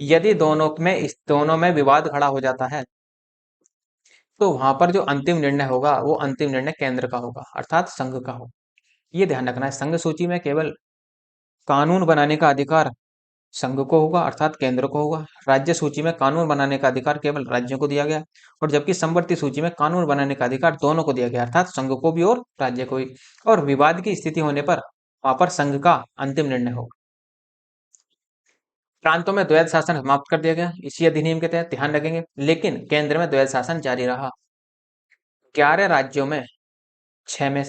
यदि दोनों में विवाद खड़ा हो जाता है, तो वहां पर जो अंतिम निर्णय होगा, वो अंतिम निर्णय केंद्र का होगा, अर्थात संघ का होगा। ये ध्यान रखना है, संघ सूची में केवल कानून बनाने का अधिकार संघ को होगा, अर्थात केंद्र को होगा। राज्य सूची में कानून बनाने का अधिकार केवल राज्यों को दिया गया, और जबकि समवर्ती सूची में कानून बनाने का अधिकार दोनों को दिया गया, अर्थात संघ को भी और राज्य को भी। और विवाद की स्थिति होने पर वहां पर संघ का अंतिम निर्णय होगा। प्रांतों में द्वैध शासन समाप्त कर दिया गया इसी अधिनियम के तहत, ध्यान रखेंगे, लेकिन केंद्र में द्वैध शासन जारी रहा। 11 राज्यों में 6 में,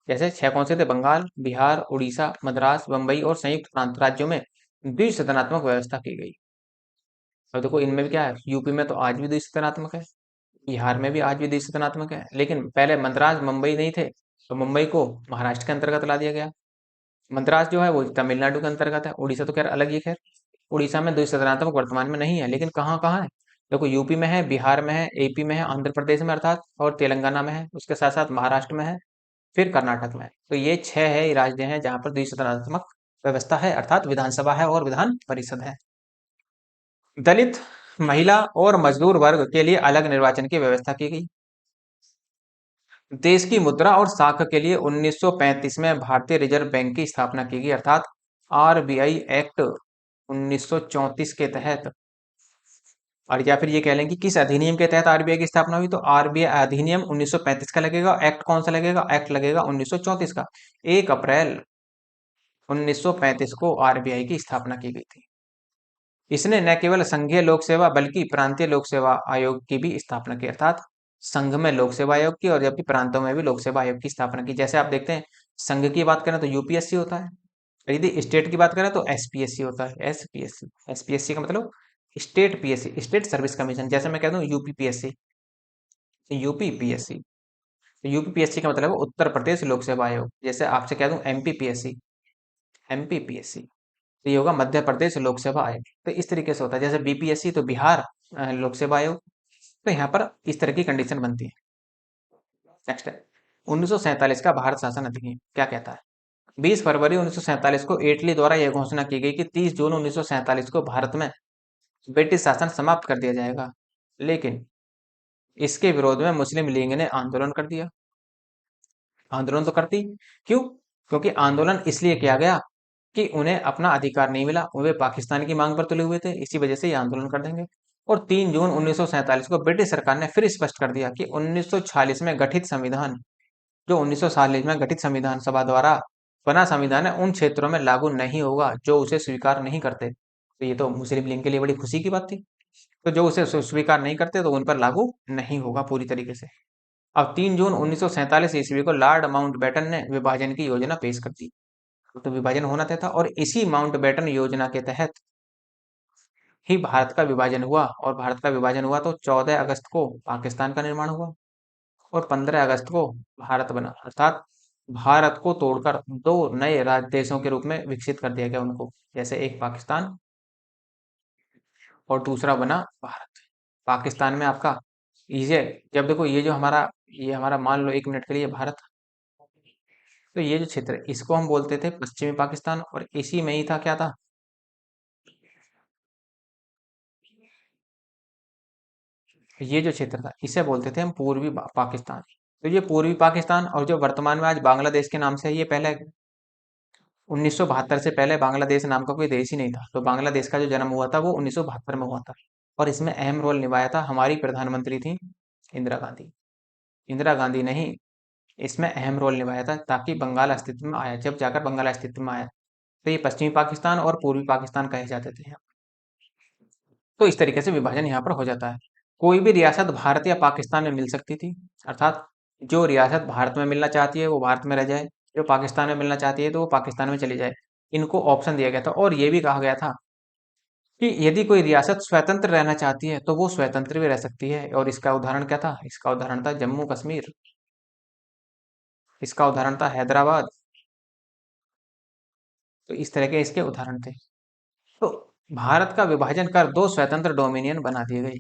जैसे 6 कौन से थे, बंगाल, बिहार, उड़ीसा, मद्रास, बंबई और संयुक्त प्रांत राज्यों में द्विसदनात्मक व्यवस्था की गई। अब देखो, इनमें भी क्या है, यूपी में तो आज भी द्विसदनात्मक है, बिहार में भी आज भी द्विसदनात्मक है, लेकिन पहले मद्रास मुंबई नहीं थे, तो मुंबई को महाराष्ट्र के अंतर्गत ला दिया गया। मद्रास जो है वो तमिलनाडु के अंतर्गत है। उड़ीसा तो खैर अलग ही, खैर उड़ीसा में द्विसदनात्मक वर्तमान में नहीं है, लेकिन कहाँ कहाँ है, देखो, यूपी में है, बिहार में है, एपी में है, आंध्र प्रदेश में अर्थात, और तेलंगाना में है, उसके साथ साथ महाराष्ट्र में है, फिर कर्नाटक में है। तो ये 6 है, ये राज्य हैं जहां पर द्विसदनात्मक व्यवस्था है, अर्थात विधानसभा है और विधान परिषद है। दलित, महिला और मजदूर वर्ग के लिए अलग निर्वाचन की व्यवस्था की गई। देश की मुद्रा और साख के लिए 1935 में भारतीय रिजर्व बैंक की स्थापना की गई, अर्थात आरबीआई एक्ट 1934 के तहत। और या फिर ये कह लें कि किस अधिनियम के तहत आरबीआई की स्थापना हुई, तो आरबीआई अधिनियम 1935 का लगेगा। एक्ट कौन सा लगेगा, एक्ट लगेगा 1934 का। 1 अप्रैल 1935 को आरबीआई की स्थापना की गई थी। इसने न केवल संघीय लोक सेवा बल्कि प्रांतीय लोक सेवा आयोग की भी स्थापना की, अर्थात संघ में लोक सेवा आयोग की और जबकि प्रांतों में भी लोक सेवा आयोग की स्थापना की। जैसे आप देखते हैं, संघ की बात करें तो यूपीएससी होता है, यदि स्टेट की बात करें तो एसपीएससी होता है। एसपीएससी, एसपीएससी का मतलब state PSC, state service commission. जैसे मैं कह दूं यूपीपीएससी, यूपीपीएससी, तो यूपीपीएससी का मतलब है उत्तर प्रदेश लोक सेवा आयोग। जैसे आपसे कह दूं एमपीपीएससी, एमपीपीएससी, तो ये होगा मध्य प्रदेश लोक सेवा आयोग। तो इस तरीके से होता है। जैसे बीपीएससी तो बिहार लोक सेवा आयोग। तो यहाँ पर इस तरह की कंडीशन बनती है। नेक्स्ट है 1947 का भारत शासन अधिनियम, क्या कहता है। 20 फरवरी 1947 को इटली द्वारा यह घोषणा की गई कि 30 जून 1947 को भारत में ब्रिटिश शासन समाप्त कर दिया जाएगा, लेकिन इसके विरोध में मुस्लिम लीग ने आंदोलन कर दिया। आंदोलन तो करती, क्यों, क्योंकि आंदोलन इसलिए किया गया कि उन्हें अपना अधिकार नहीं मिला, वे पाकिस्तान की मांग पर तुले हुए थे, इसी वजह से ये आंदोलन कर देंगे। और 3 जून 1947 को ब्रिटिश सरकार ने फिर स्पष्ट कर दिया कि 1946 में गठित संविधान, जो 1940 में गठित संविधान सभा द्वारा बना संविधान है, उन क्षेत्रों में लागू नहीं होगा जो उसे स्वीकार नहीं करते। तो ये तो मुस्लिम लीग के लिए बड़ी खुशी की बात थी। तो जो उसे स्वीकार नहीं करते तो उन पर लागू नहीं होगा पूरी तरीके से। अब 3 जून 1947 ईस्वी को लॉर्ड माउंटबेटन ने विभाजन की योजना पेश कर दी। तो विभाजन होना तय था, और इसी माउंटबेटन योजना के तहत ही भारत का विभाजन हुआ। और भारत का विभाजन हुआ तो 14 अगस्त को पाकिस्तान का निर्माण हुआ और 15 अगस्त को भारत बना, अर्थात भारत को तोड़कर दो नए राज्य देशों के रूप में विकसित कर दिया गया उनको, जैसे एक पाकिस्तान और दूसरा बना भारत। पाकिस्तान में आपका ये जब देखो ये हमारा मान लो 1 मिनट के लिए भारत, तो ये जो क्षेत्र है इसको हम बोलते थे पश्चिमी पाकिस्तान, और इसी में ही था क्या था, ये जो क्षेत्र था इसे बोलते थे हम पूर्वी पाकिस्तान। तो ये पूर्वी पाकिस्तान, और जो वर्तमान में आज बांग्लादेश के नाम से है, ये पहले 1972 से पहले बांग्लादेश नाम का कोई देश ही नहीं था। तो बांग्लादेश का जो जन्म हुआ था वो 1972 में हुआ था, और इसमें अहम रोल निभाया था हमारी प्रधानमंत्री थी इंदिरा गांधी। इंदिरा गांधी ने ही इसमें अहम रोल निभाया था, ताकि बंगाल अस्तित्व में आया। जब जाकर बंगाल अस्तित्व में आया तो ये पश्चिमी पाकिस्तान और पूर्वी पाकिस्तान कहे जाते थे। तो इस तरीके से विभाजन यहाँ पर हो जाता है। कोई भी रियासत भारत या पाकिस्तान में मिल सकती थी, अर्थात जो रियासत भारत में मिलना चाहती है वो भारत में रह जाए, जो पाकिस्तान में मिलना चाहती है तो वो पाकिस्तान में चली जाए। इनको ऑप्शन दिया गया था, और ये भी कहा गया था कि यदि कोई रियासत स्वतंत्र रहना चाहती है तो वो स्वतंत्र भी रह सकती है। और इसका उदाहरण क्या था, इसका उदाहरण था जम्मू कश्मीर, इसका उदाहरण था हैदराबाद। तो इस तरह के इसके उदाहरण थे। तो भारत का विभाजन कर दो स्वतंत्र डोमिनियन बना दिए गए,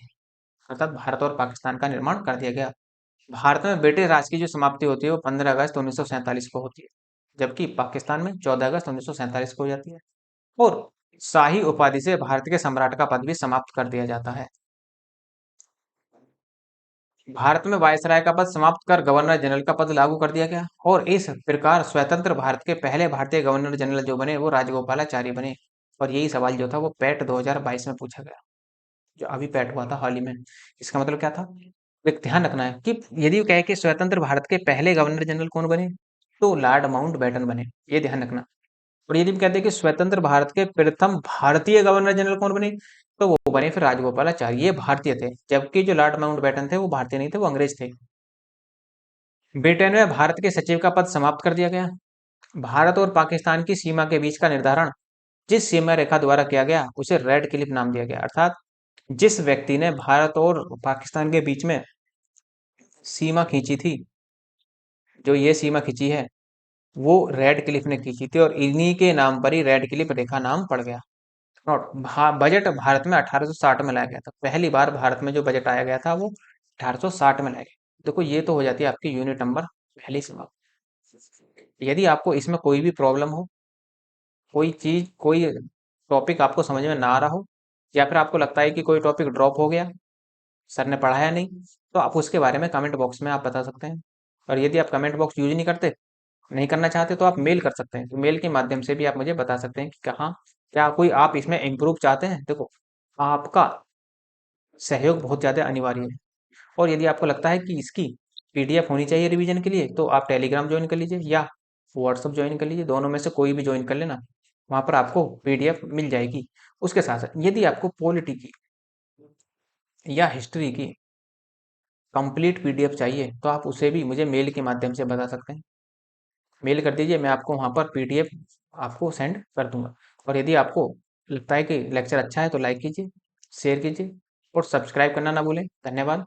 अर्थात भारत और पाकिस्तान का निर्माण कर दिया गया। भारत में ब्रिटिश राज की जो समाप्ति होती है वो 15 अगस्त 1947 को होती है, जबकि पाकिस्तान में 14 अगस्त 1947 को हो जाती है। और शाही उपाधि से भारत के सम्राट का पद भी समाप्त कर दिया जाता है। भारत में वायसराय का पद समाप्त कर गवर्नर जनरल का पद लागू कर दिया गया, और इस प्रकार स्वतंत्र भारत के पहले भारतीय गवर्नर जनरल जो बने वो राजगोपालाचारी बने। और यही सवाल जो था वो पैट 2022 में पूछा गया, जो अभी पैट हुआ था हाल ही में। इसका मतलब क्या था, एक ध्यान रखना है कि यदि वो कहे कि स्वतंत्र भारत के पहले गवर्नर जनरल कौन बने, तो लॉर्ड माउंट बैटन बने, ये ध्यान रखना। और यदि हम कहते हैं कि स्वतंत्र भारत के प्रथम भारतीय गवर्नर जनरल कौन बने, तो वो बने फिर राजगोपालाचारी, ये भारतीय थे। जबकि जो लॉर्ड माउंट बैटन थे वो भारतीय नहीं थे, वो अंग्रेज थे। ब्रिटेन में भारत के सचिव का पद समाप्त कर दिया गया। भारत और पाकिस्तान की सीमा के बीच का निर्धारण जिस सीमा रेखा द्वारा किया गया उसे रेड क्लिफ नाम दिया गया, अर्थात जिस व्यक्ति ने भारत और पाकिस्तान के बीच में सीमा खींची थी, जो ये सीमा खींची है वो रेड क्लिफ ने खींची थी, और इन्हीं के नाम पर ही रेड क्लिफ रेखा नाम पड़ गया। नोट बजट भारत में 1860 में लाया गया था, पहली बार भारत में जो बजट आया गया था वो 1860 में लाया गया। देखो ये तो हो जाती है आपकी यूनिट नंबर पहली समाप्त। यदि आपको इसमें कोई भी प्रॉब्लम हो, कोई चीज कोई टॉपिक आपको समझ में ना आ रहा हो, या फिर आपको लगता है कि कोई टॉपिक ड्रॉप हो गया, सर ने पढ़ाया नहीं, तो आप उसके बारे में कमेंट बॉक्स में आप बता सकते हैं। और यदि आप कमेंट बॉक्स यूज नहीं करना चाहते तो आप मेल कर सकते हैं, तो मेल के माध्यम से भी आप मुझे बता सकते हैं कि कहाँ क्या कोई आप इसमें इम्प्रूव चाहते हैं। देखो आपका सहयोग बहुत ज़्यादा अनिवार्य है। और यदि आपको लगता है कि इसकी पीडीएफ होनी चाहिए रिवीजन के लिए, तो आप टेलीग्राम ज्वाइन कर लीजिए या व्हाट्सअप ज्वाइन कर लीजिए, दोनों में से कोई भी ज्वाइन कर लेना, वहाँ पर आपको पीडीएफ मिल जाएगी। उसके साथ साथ यदि आपको पॉलिटी की या हिस्ट्री की कंप्लीट पीडीएफ चाहिए तो आप उसे भी मुझे मेल के माध्यम से बता सकते हैं। मेल कर दीजिए, मैं आपको वहाँ पर पीडीएफ आपको सेंड कर दूंगा। और यदि आपको लगता है कि लेक्चर अच्छा है तो लाइक कीजिए, शेयर कीजिए और सब्सक्राइब करना ना भूलें। धन्यवाद।